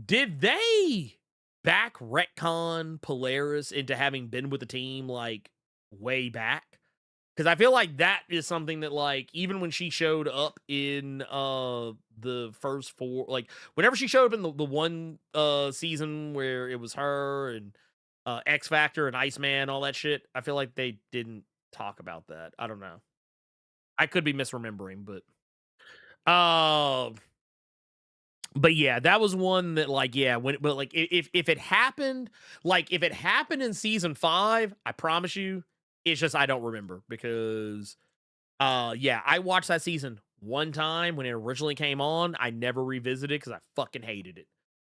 Did they back retcon Polaris into having been with the team like way back? Because I feel like that is something that, like, even when she showed up in the first 4, like, whenever she showed up in the one season where it was her and X Factor and Iceman, all that shit, I feel like they didn't talk about that. I don't know. I could be misremembering, uh, but yeah, that was one that, like, yeah, but like, if it happened, like, if it happened in season 5, I promise you, it's just I don't remember because yeah, I watched that season one time when it originally came on. I never revisited because I fucking hated it.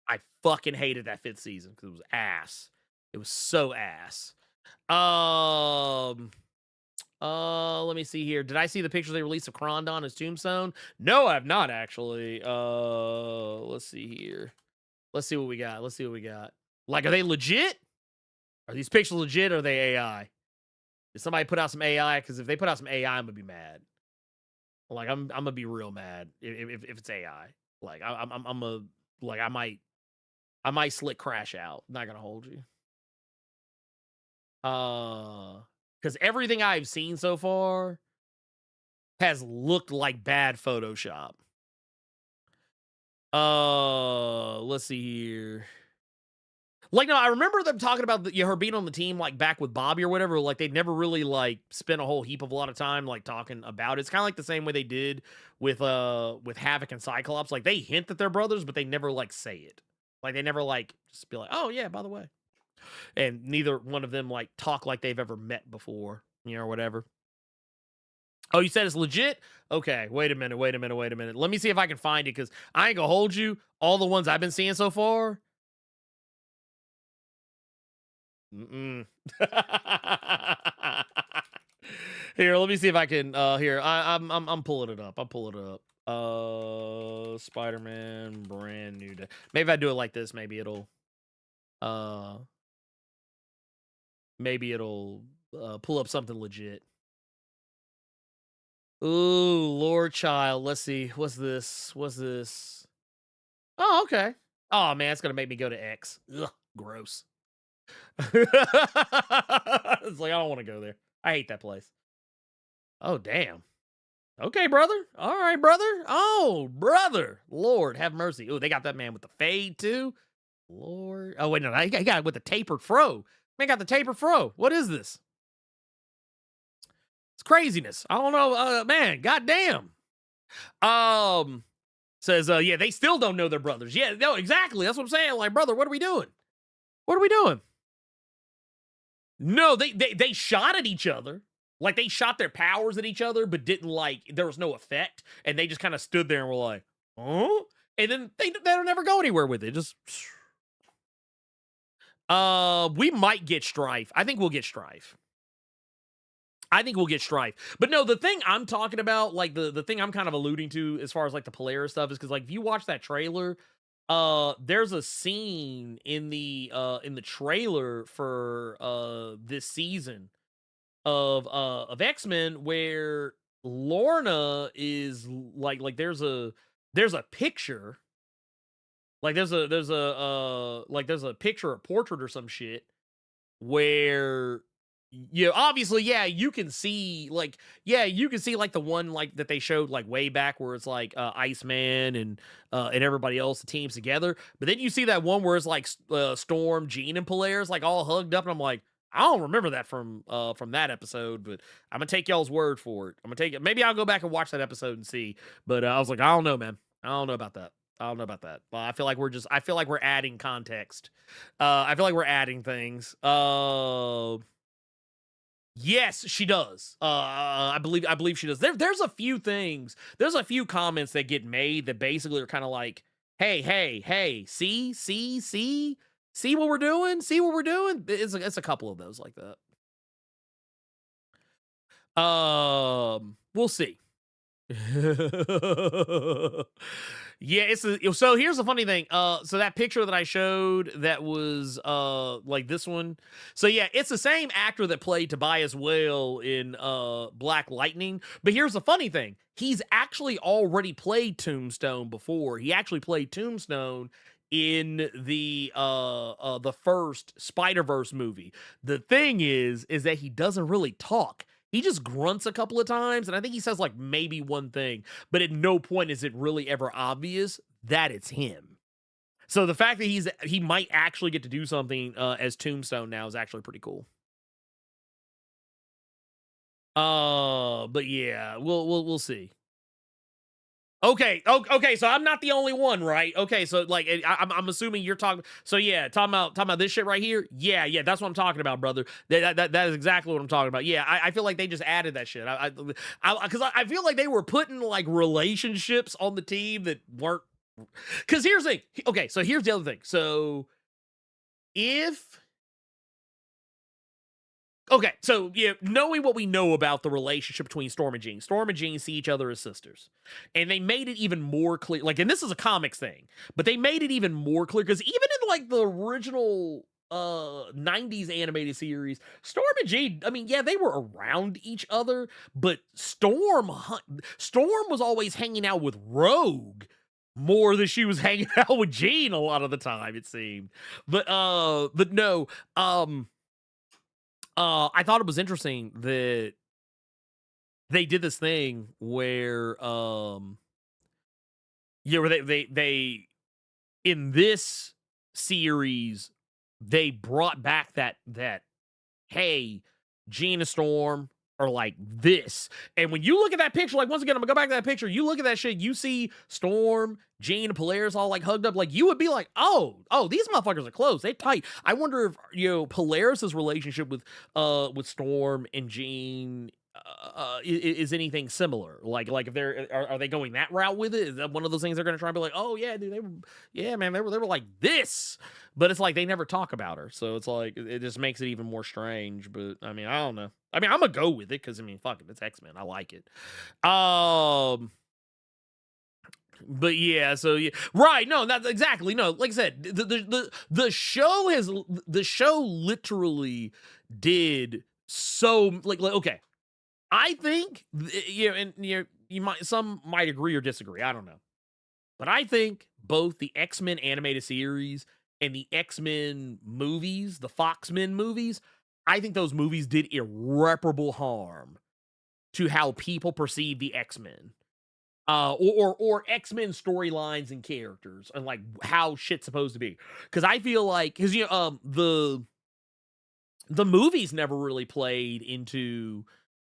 I fucking hated that 5th season because it was ass. It was so ass. Um, let me see here. Did I see the pictures they released of Krondon as Tombstone? No, I have not actually. Let's see here. Let's see what we got. Let's see what we got. Like, are they legit? Are these pictures legit or are they AI? Did somebody put out some AI? Because if they put out some AI, I'm gonna be mad. Like I'm gonna be real mad if it's AI. Like I'm a like I might slick crash out. Not gonna hold you. Because everything I've seen so far has looked like bad Photoshop. Let's see here. Like, no, I remember them talking about her being on the team, like back with Bobby or whatever. Like, they'd never really like spent a whole heap of a lot of time like talking about it. It's kind of like the same way they did with Havoc and Cyclops. Like, they hint that they're brothers, but they never like say it. Like, they never like just be like, oh yeah, by the way. And neither one of them like talk like they've ever met before, you know, or whatever. Oh, you said it's legit? Okay, wait a minute. Let me see if I can find it because I ain't gonna hold you. All the ones I've been seeing so far. Mm-mm. Here, let me see if I can. Here, I'm pulling it up. I'll pull it up. Spider-Man brand new day. Maybe if I do it like this, uh, maybe it'll pull up something legit. Ooh, Lord Child. Let's see. What's this? What's this? Oh, okay. Oh man, it's gonna make me go to X. Ugh, gross. It's like I don't want to go there. I hate that place. Oh damn. Okay, brother. All right, brother. Oh, brother. Lord, have mercy. Oh, they got that man with the fade too. Lord. Oh, wait, no, I got it with the tapered fro. Man got the tapered fro. What is this? It's craziness. I don't know. Man, goddamn. Um, says, yeah, they still don't know their brothers. Yeah, no, exactly. That's what I'm saying. Like, brother, what are we doing? What are we doing? No, they shot at each other. Like they shot their powers at each other, but didn't like there was no effect, and they just kind of stood there and were like, "Huh?" And then they don't never go anywhere with it. Just we might get Strife. I think we'll get Strife. I think we'll get Strife. But no, the thing I'm talking about, like the thing I'm kind of alluding to as far as like the Polaris stuff is because like if you watch that trailer, there's a scene in the trailer for this season of X-Men where Lorna is like there's a picture, like there's a picture, a portrait or some shit where obviously you can see like you can see like the one like that they showed like way back where it's like Iceman and everybody else, the teams together, but then you see that one where it's like Storm, Jean, and Polaris like all hugged up, and I'm like, I don't remember that from that episode, but I'm gonna take y'all's word for it. I'm gonna take it. Maybe I'll go back and watch that episode and see. But I was like, I don't know, man. I don't know about that. I don't know about that. I feel like we're adding context. I feel like we're adding things. Yes, she does. I believe she does. There's a few things. There's a few comments that get made that basically are kind of like, hey, see what we're doing? See what we're doing? It's a couple of those like that. We'll see. Yeah, so here's the funny thing. So that picture that I showed that was like this one. So yeah, it's the same actor that played Tobias Whale in Black Lightning. But here's the funny thing. He's actually already played Tombstone before. He actually played Tombstone in the first Spider-Verse movie. The thing is that he doesn't really talk. He just grunts a couple of times, and I think he says like maybe one thing, but at no point is it really ever obvious that it's him. So the fact that he might actually get to do something as Tombstone now is actually pretty cool. But yeah, we'll see. Okay, okay, so I'm not the only one, right? Okay, so like I'm assuming you're talking. So yeah, talking about this shit right here. Yeah, that's what I'm talking about, brother. That is exactly what I'm talking about. Yeah, I feel like they just added that shit. Because I feel like they were putting like relationships on the team that weren't. Because here's the thing. Okay, so here's the other thing. So if okay, so yeah, knowing what we know about the relationship between Storm and Jean see each other as sisters. And they made it even more clear. Like, and this is a comics thing, but they made it even more clear because even in like the original 90s animated series, Storm and Jean, I mean, yeah, they were around each other, but Storm was always hanging out with Rogue more than she was hanging out with Jean a lot of the time, it seemed. But no, I thought it was interesting that they did this thing where where they in this series they brought back that hey, Jean and Storm are like this. And when you look at that picture, like once again, I'm gonna go back to that picture, you look at that shit, you see Storm, Jean, and Polaris all like hugged up, like you would be like, oh, these motherfuckers are close. They tight. I wonder if Polaris's relationship with Storm and Jean is anything similar. Like if they're are they going that route with it? Is that one of those things they're gonna try and be like, oh yeah, dude, they were like this, but it's like they never talk about her, so it's like it just makes it even more strange. But I mean, I don't know. I mean, I'm gonna go with it because I mean, fuck it, it's X-Men. I like it. But yeah, so yeah, right? No, not exactly. No, like I said, the show literally did so like okay. I think and some might agree or disagree. I don't know, but I think both the X-Men animated series and the X-Men movies, the Fox-Men movies, I think those movies did irreparable harm to how people perceive the X-Men. Or X-Men storylines and characters and like how shit's supposed to be. Cause I feel like because the movies never really played into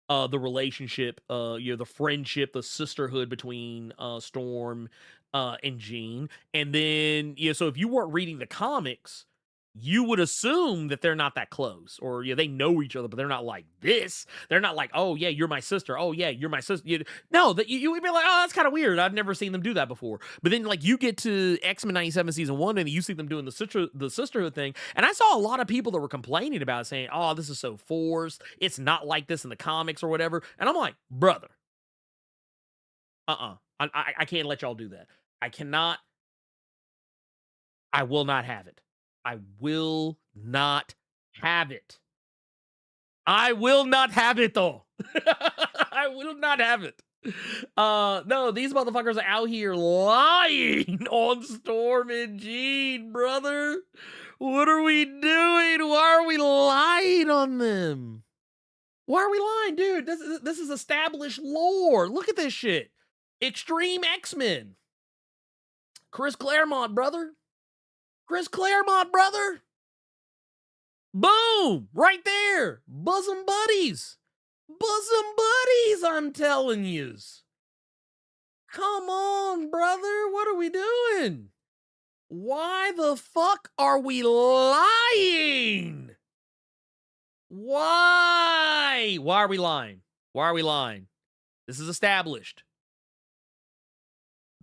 the relationship, the friendship, the sisterhood between Storm and Jean. And then so if you weren't reading the comics, you would assume that they're not that close, or they know each other, but they're not like this. They're not like, oh yeah, you're my sister. Oh yeah, you're my sister. No, that you would be like, oh, that's kind of weird. I've never seen them do that before. But then like you get to X-Men 97 season 1 and you see them doing the sisterhood thing. And I saw a lot of people that were complaining about it, saying, oh, this is so forced. It's not like this in the comics or whatever. And I'm like, brother, I can't let y'all do that. I cannot. I will not have it. I will not have it. I will not have it though. I will not have it. No, these motherfuckers are out here lying on Storm and Jean, brother. What are we doing? Why are we lying on them? Why are we lying, dude? This is established lore. Look at this shit. Extreme X-Men. Chris Claremont, brother. Chris Claremont, brother. Boom! Right there. Bosom buddies. Bosom buddies, I'm telling yous. Come on, brother. What are we doing? Why the fuck are we lying? Why? Why are we lying? Why are we lying? This is established.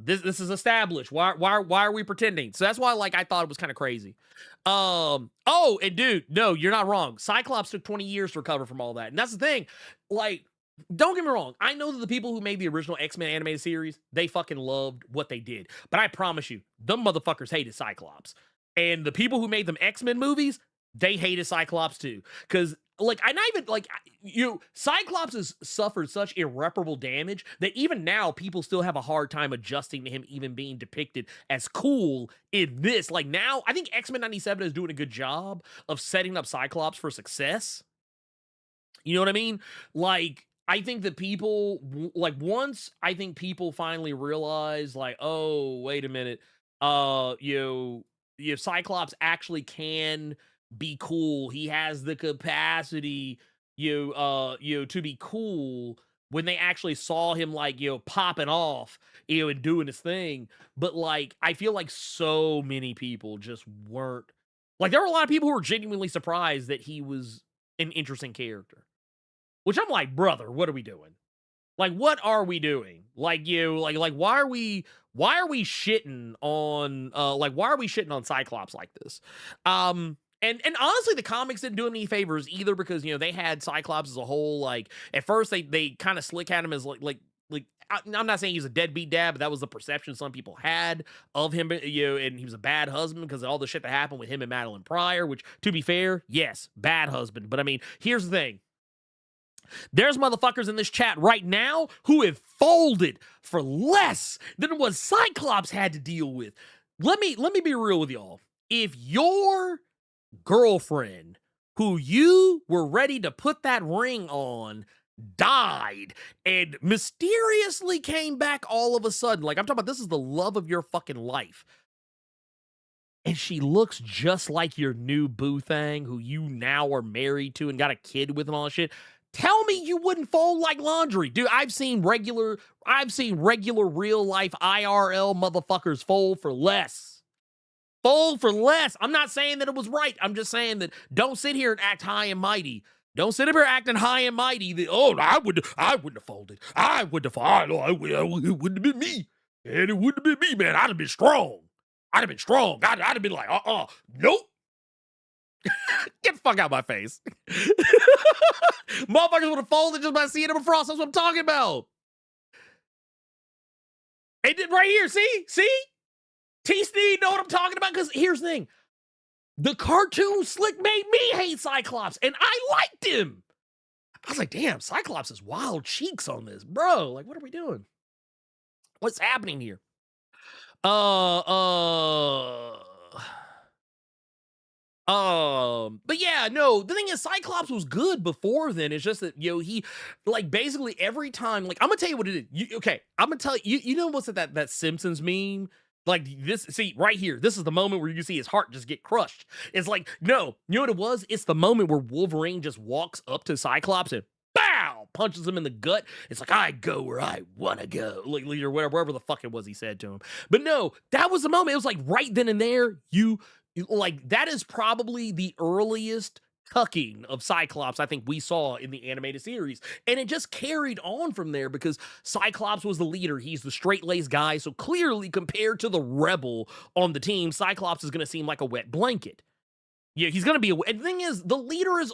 This is established. Why are we pretending? So that's why like I thought it was kind of crazy. Oh, and dude, no, you're not wrong. Cyclops took 20 years to recover from all that. And that's the thing. Like, don't get me wrong. I know that the people who made the original X-Men animated series, they fucking loved what they did. But I promise you, them motherfuckers hated Cyclops. And the people who made them X-Men movies, they hated Cyclops too. Cause like I not even like Cyclops has suffered such irreparable damage that even now people still have a hard time adjusting to him even being depicted as cool in this. Like now, I think X-Men 97 is doing a good job of setting up Cyclops for success. You know what I mean? Like I think that people like once I think people finally realize like, oh, wait a minute, Cyclops actually can be cool. He has the capacity, to be cool when they actually saw him like, popping off, and doing his thing. But like, I feel like so many people just weren't like, there were a lot of people who were genuinely surprised that he was an interesting character, which I'm like, brother, what are we doing? Like, what are we doing? Like why are we shitting on why are we shitting on Cyclops like this? And honestly, the comics didn't do him any favors either because they had Cyclops as a whole. Like at first they kind of slick at him as like I'm not saying he's a deadbeat dad, but that was the perception some people had of him. And he was a bad husband because of all the shit that happened with him and Madeline Pryor. Which, to be fair, yes, bad husband. But I mean, here's the thing. There's motherfuckers in this chat right now who have folded for less than what Cyclops had to deal with. Let me be real with y'all. If your girlfriend, who you were ready to put that ring on, died and mysteriously came back all of a sudden, like I'm talking about, this is the love of your fucking life, and she looks just like your new boo thing who you now are married to and got a kid with and all that shit. Tell me you wouldn't fold like laundry. Dude, I've seen regular real life IRL motherfuckers fold for less. Fold for less. I'm not saying that it was right. I'm just saying that don't sit here and act high and mighty. Don't sit up here acting high and mighty. That, I wouldn't have folded. I wouldn't have folded. It wouldn't have been me. And it wouldn't have been me, man. I'd have been strong. I'd have been like, nope. Get the fuck out of my face. Motherfuckers would have folded just by seeing him across. That's what I'm talking about. It did right here. See? T-Sneed know what I'm talking about? Because here's the thing. The cartoon slick made me hate Cyclops, and I liked him. I was like, damn, Cyclops has wild cheeks on this. Bro, like, what are we doing? What's happening here? But yeah, no, the thing is Cyclops was good before then. It's just that, he like basically every time, like I'm gonna tell you what it is. Okay, I'm gonna tell you, you know what's that Simpsons meme? Like this, see, right here, this is the moment where you see his heart just get crushed. It's like, no, you know what it was? It's the moment where Wolverine just walks up to Cyclops and bow, punches him in the gut. It's like, I go where I wanna go. Like, or wherever the fuck it was he said to him. But no, that was the moment. It was like right then and there, like that is probably the earliest cucking of Cyclops I think we saw in the animated series. And it just carried on from there because Cyclops was the leader. He's the straight-laced guy. So clearly, compared to the rebel on the team, Cyclops is going to seem like a wet blanket. Yeah, he's going to be and the thing is, the leader is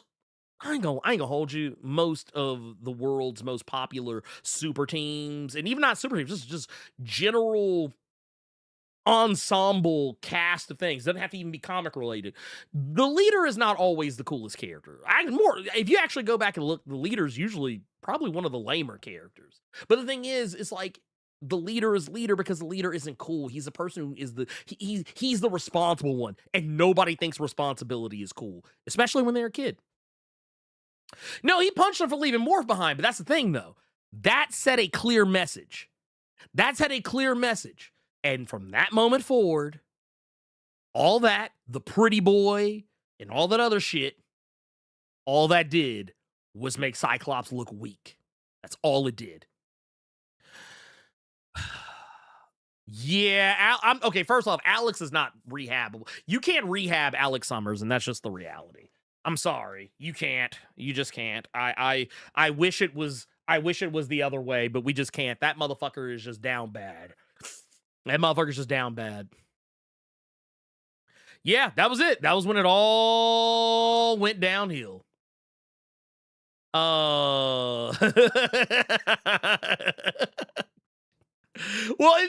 I ain't gonna hold you. Most of the world's most popular super teams, and even not super teams, just general ensemble cast of things, doesn't have to even be comic related. The leader is not always the coolest character. If you actually go back and look, the leader's usually probably one of the lamer characters. But the thing is, it's like the leader is leader because the leader isn't cool. He's the person who is he's the responsible one, and nobody thinks responsibility is cool, especially when they're a kid. No, he punched him for leaving Morph behind, but that's the thing though. That set a clear message. That set a clear message. And from that moment forward, all that, the pretty boy, and all that other shit, all that did was make Cyclops look weak. That's all it did. Yeah, I'm okay. First off, Alex is not rehabable. You can't rehab Alex Summers, and that's just the reality. I'm sorry, you can't. You just can't. I wish it was. I wish it was the other way, but we just can't. That motherfucker is just down bad. That motherfucker's just down bad. Yeah, that was it. That was when it all went downhill. Well,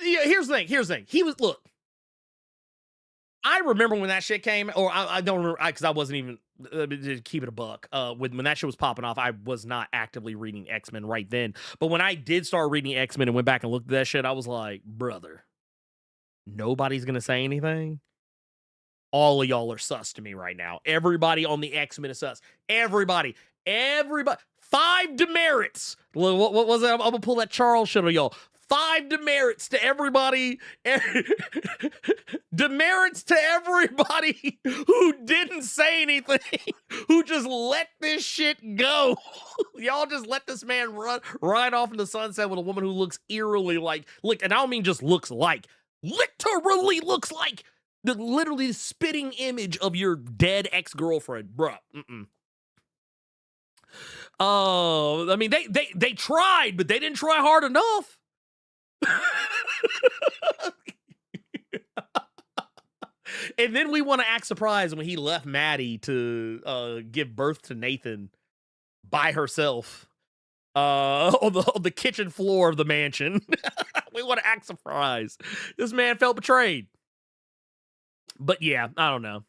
yeah, here's the thing. He was I remember when that shit came, or I don't remember because I wasn't even to keep it a buck. When that shit was popping off, I was not actively reading X-Men right then. But when I did start reading X-Men and went back and looked at that shit, I was like, brother, nobody's gonna say anything. All of y'all are sus to me right now. Everybody on the X-Men is sus. Everybody. 5 demerits. What was that? I'm gonna pull that Charles shit on y'all. 5 demerits to everybody. Demerits to everybody who didn't say anything, who just let this shit go. Y'all just let this man run right off in the sunset with a woman who looks eerily like, and I don't mean just looks like, literally looks like literally spitting image of your dead ex-girlfriend, bruh. I mean, they tried, but they didn't try hard enough. And then we want to act surprised when he left Maddie to give birth to Nathan by herself on the kitchen floor of the mansion. We want to act surprised. This man felt betrayed. But yeah, I don't know.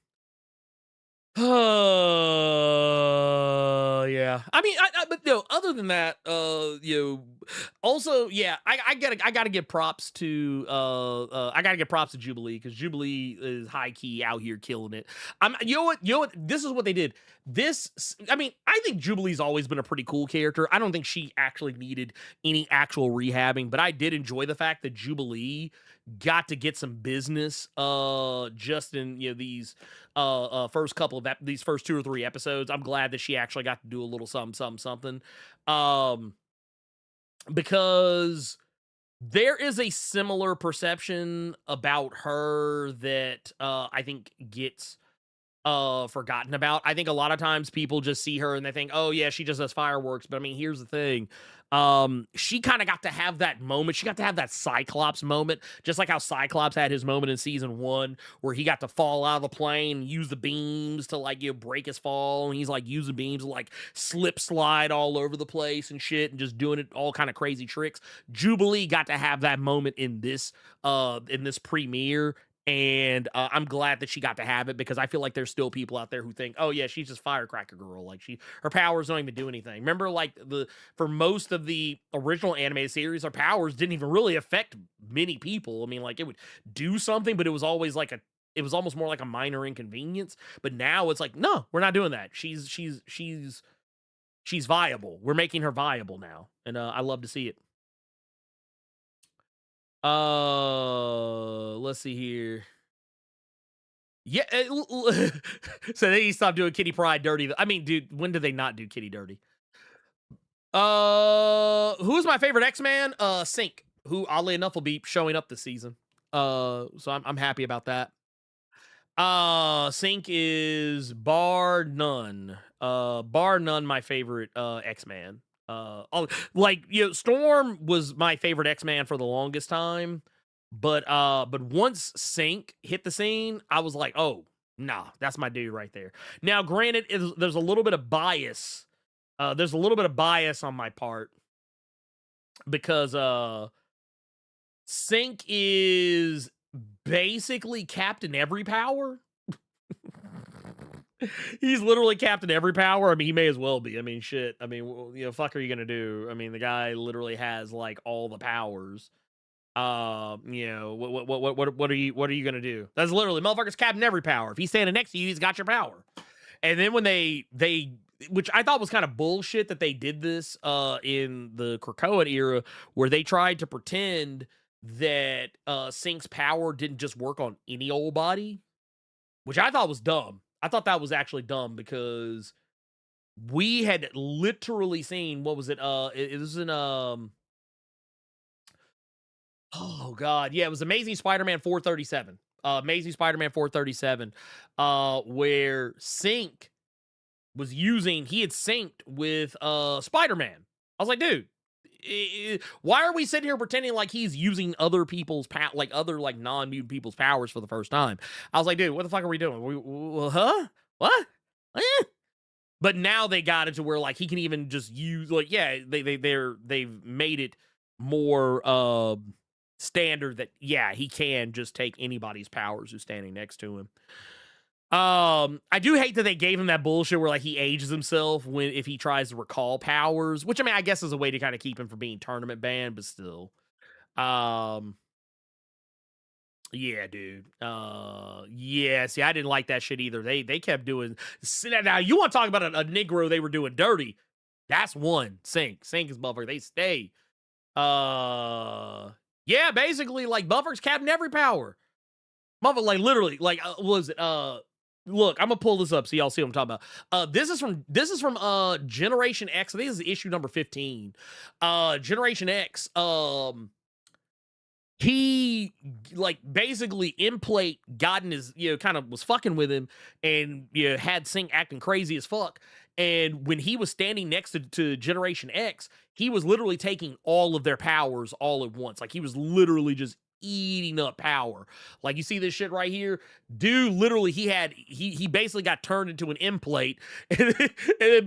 Yeah. I mean, but no. Other than that, also, yeah, I gotta give props to Jubilee because Jubilee is high key out here killing it. You know what? This is what they did. I mean, I think Jubilee's always been a pretty cool character. I don't think she actually needed any actual rehabbing, but I did enjoy the fact that Jubilee got to get some business just in these first couple of these first 2 or 3 episodes. I'm glad that she actually got to do a little something because there is a similar perception about her that I think gets forgotten about. I think a lot of times people just see her and they think, oh yeah, she just does fireworks. But I mean, here's the thing. She kind of got to have that moment. She got to have that Cyclops moment, just like how Cyclops had his moment in season 1 where he got to fall out of the plane and use the beams to like break his fall, and he's like using beams to like slip slide all over the place and shit and just doing it all kind of crazy tricks. Jubilee got to have that moment in this premiere. And I'm glad that she got to have it because I feel like there's still people out there who think, oh yeah, she's just Firecracker Girl. Like her powers don't even do anything. Remember, like for most of the original animated series, her powers didn't even really affect many people. I mean, like it would do something, but it was always like a it was almost more like a minor inconvenience. But now it's like, no, we're not doing that. She's viable. We're making her viable now, and I love to see it. Let's see here. Yeah, so they stopped doing Kitty Pryde dirty. I mean, dude, when did they not do Kitty dirty? Who's my favorite X-Man? Sync, who oddly enough will be showing up this season. So I'm happy about that. Sync is bar none. Bar none my favorite X-Man. Like, you know, Storm was my favorite X-Man for the longest time, but once Sync hit the scene, I was like, oh, nah, that's my dude right there. Now, granted, there's a little bit of bias. There's a little bit of bias on my part because Sync is basically Captain Every Power. He's literally Captain Every Power. I mean, he may as well be. I mean, shit. I mean, you know, fuck are you gonna do? I mean, the guy literally has like all the powers. You know, what are you gonna do? That's literally motherfucker's Captain Every Power. If he's standing next to you, he's got your power. And then when they which I thought was kind of bullshit that they did this in the Krakoa era, where they tried to pretend that Sync's power didn't just work on any old body, which I thought was dumb. I thought that was actually dumb because we had literally seen, what was it? It was in oh god, yeah, it was Amazing Spider-Man 437. Amazing Spider-Man 437, where Sync was using, he had synced with Spider-Man. I was like, dude, why are we sitting here pretending like he's using other people's like other like non-mutant people's powers for the first time? I was like, dude, what the fuck are we doing? Huh? What? Eh? But now they got it to where like he can even just use, like, yeah, they've made it more standard that, yeah, he can just take anybody's powers who's standing next to him. I do hate that they gave him that bullshit where like he ages himself if he tries to recall powers, which I mean, I guess is a way to kind of keep him from being tournament banned, but still. Yeah, dude. Yeah, see, I didn't like that shit either. They kept doing, now you want to talk about a Negro they were doing dirty. That's one. Sync is motherfucker. They stay. Yeah, basically like motherfuckers Captain Every Power. Motherfucker, like literally, like was it look, I'm gonna pull this up so y'all see what I'm talking about. This is from Generation X. I think this is issue number 15. Generation X. He like basically Implate got in his, you know, kind of was fucking with him, and you know, had Sync acting crazy as fuck. And when he was standing next to Generation X, he was literally taking all of their powers all at once. Like he was literally just eating up power. Like you see this shit right here, dude. Literally, he basically got turned into an Implate, and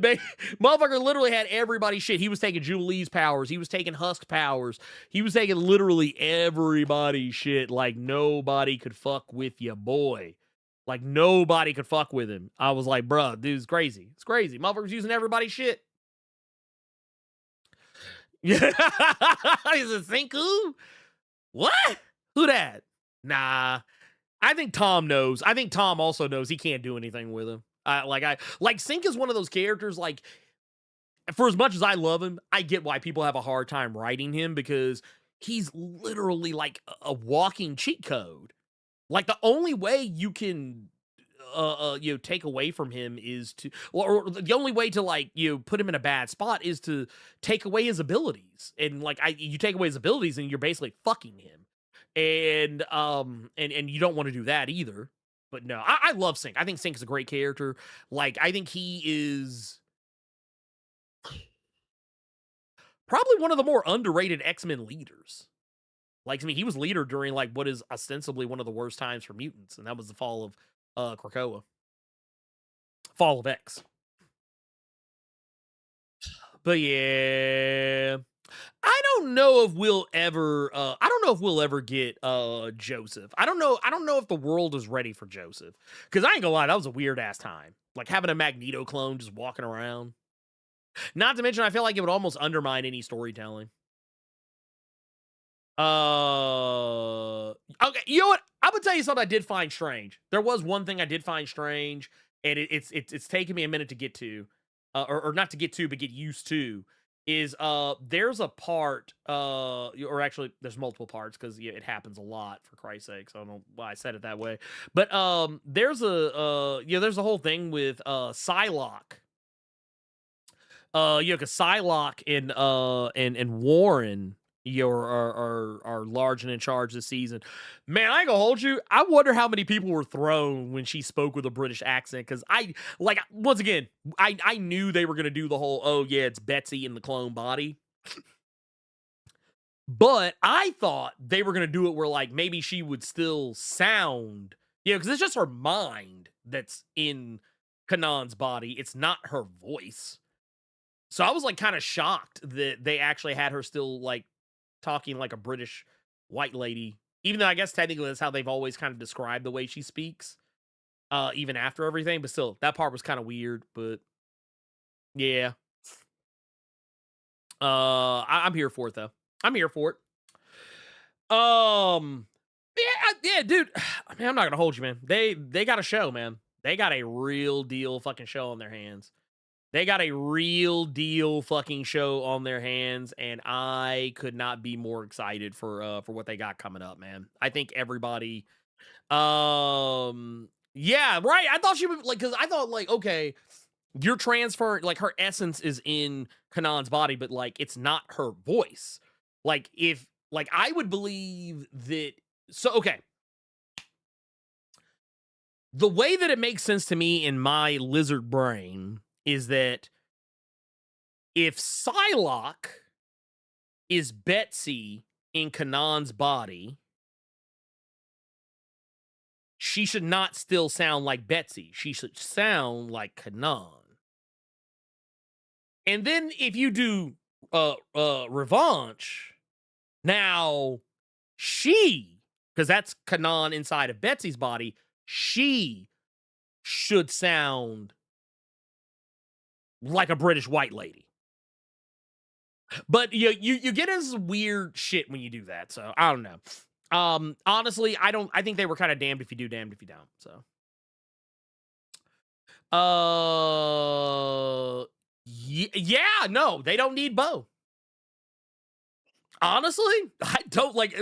then motherfucker literally had everybody's shit. He was taking Julie's powers, he was taking Husk powers, he was taking literally everybody's shit. Like nobody could fuck with you, boy. Like nobody could fuck with him. I was like, bruh, dude's crazy. It's crazy. Motherfucker's using everybody's shit. Yeah, he's a Senku. What? Who that? Nah. I think Tom knows. I think Tom also knows he can't do anything with him. Like Sync is one of those characters, like, for as much as I love him, I get why people have a hard time writing him, because he's literally like a walking cheat code. Like the only way you can you know, take away from him is to, or the only way to like, you know, put him in a bad spot is to take away his abilities. And like you take away his abilities and you're basically fucking him. And you don't want to do that either. But no, I love Sync. I think Sync is a great character. Like I think he is probably one of the more underrated X-Men leaders. Like, I mean, he was leader during like what is ostensibly one of the worst times for mutants, and that was the fall of Krakoa. Fall of X. But yeah, I don't know if we'll ever get Joseph. I don't know if the world is ready for Joseph, because I ain't gonna lie, that was a weird ass time, like having a Magneto clone just walking around. Not to mention, I feel like it would almost undermine any storytelling. Okay, you know what? I'm gonna tell you something I did find strange. There was one thing I did find strange, and it's taken me a minute to get to, or not to get to, but get used to. Is there's a part, or actually there's multiple parts because yeah, it happens a lot for Christ's sake. So I don't know why I said it that way, but there's there's a whole thing with Psylocke. Because Psylocke and Warren, are large and in charge this season. Man, I ain't gonna hold you. I wonder how many people were thrown when she spoke with a British accent. Because once again, I knew they were gonna do the whole, oh yeah, it's Betsy in the clone body. But I thought they were gonna do it where like maybe she would still sound, because it's just her mind that's in Kanan's body. It's not her voice. So I was like kind of shocked that they actually had her still like talking like a British white lady, even though I guess technically that's how they've always kind of described the way she speaks, even after everything. But still, that part was kind of weird. But yeah, I'm here for it though. I'm here for it. Yeah, dude. I mean, I'm not gonna hold you, man. They got a show, man. They got a real deal fucking show on their hands. They got a real deal fucking show on their hands, and I could not be more excited for what they got coming up, man. I think everybody, yeah, right. I thought she would like, because I thought like, okay, you're transferring like her essence is in Kanan's body, but like it's not her voice. Like if like I would believe that. So okay, the way that it makes sense to me in my lizard brain is that if Psylocke is Betsy in Kanan's body, she should not still sound like Betsy. She should sound like Kanan. And then if you do Revanche, now she, because that's Kanan inside of Betsy's body, she should sound like a British white lady. But you get into some weird shit when you do that. So I don't know. Honestly, I think they were kind of damned if you do, damned if you don't. So yeah, no, they don't need Bo. Honestly, I don't like,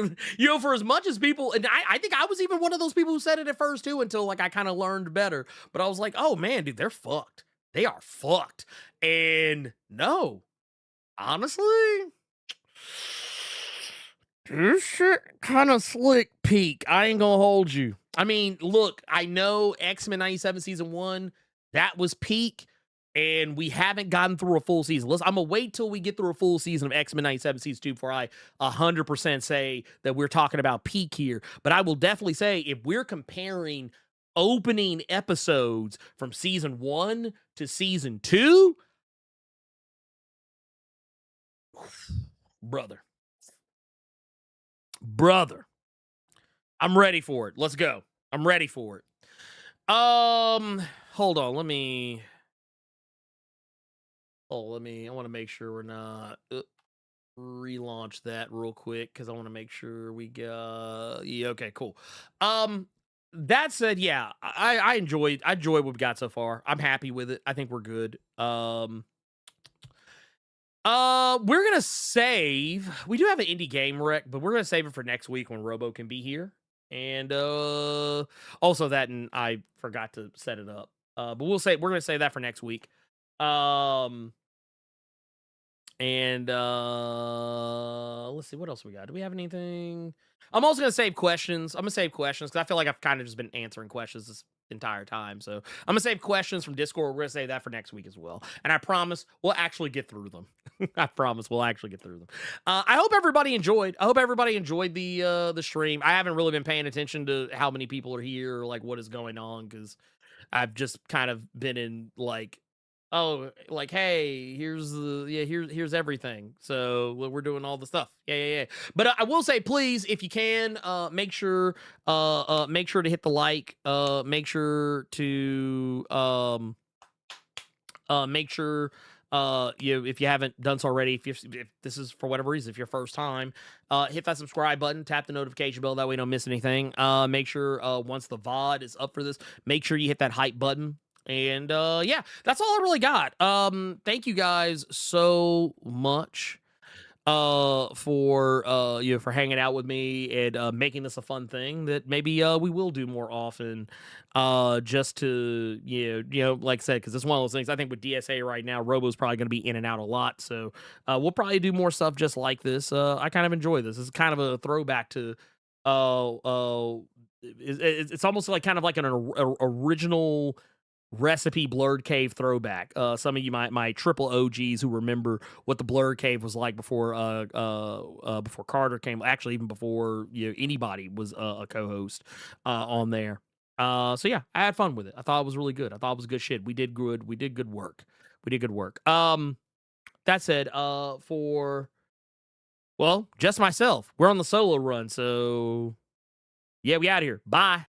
for as much as people, and I think I was even one of those people who said it at first too, until like I kind of learned better. But I was like, oh man, dude, they're fucked. They are fucked. And no, honestly, this shit kind of slick peak. I ain't gonna hold you. I mean, look, I know X-Men 97 season 1, that was peak, and we haven't gotten through a full season. I'm gonna wait till we get through a full season of X-Men 97 season 2 before I 100% say that we're talking about peak here. But I will definitely say, if we're comparing opening episodes from season 1 to season 2, brother, I'm ready for it. Let's go. I'm ready for it. Hold on. I want to make sure we're not relaunch that real quick, because I want to make sure we got, yeah, okay, cool. That said, yeah, I enjoyed what we got so far. I'm happy with it. I think we're good. We're gonna save. We do have an indie game rec, but we're gonna save it for next week when Robo can be here. And also that, and I forgot to set it up. But we're gonna save that for next week. And let's see what else we got. Do we have anything? I'm also gonna save questions. I'm gonna save questions because I feel like I've kind of just been answering questions this entire time. So I'm gonna save questions from Discord. We're gonna save that for next week as well. And I promise we'll actually get through them. I promise we'll actually get through them. I hope everybody enjoyed. I hope everybody enjoyed the stream. I haven't really been paying attention to how many people are here or like what is going on, because I've just kind of been in like, oh, like, hey, here's here's everything. So we're doing all the stuff. Yeah. But I will say, please, if you can, make sure to hit the like. Make sure to make sure if you haven't done so already, if this is for whatever reason, if your first time, hit that subscribe button, tap the notification bell, that way you don't miss anything. Make sure once the VOD is up for this, make sure you hit that hype button. And yeah, that's all I really got. Thank you guys so much for for hanging out with me and making this a fun thing that maybe we will do more often, just to like I said, because it's one of those things. I think with DSA right now, Robo's probably going to be in and out a lot, so we'll probably do more stuff just like this. I kind of enjoy this. It's kind of a throwback to uh uh it's almost like kind of like an original recipe Blerd Cave throwback. Some of you my triple OGs who remember what the Blerd Cave was like before Carter came. Actually, even before anybody was a co-host on there. So yeah, I had fun with it. I thought it was really good. I thought it was good shit. We did good. We did good work. We did good work. That said, for well, just myself. We're on the solo run, so yeah, we out of here. Bye.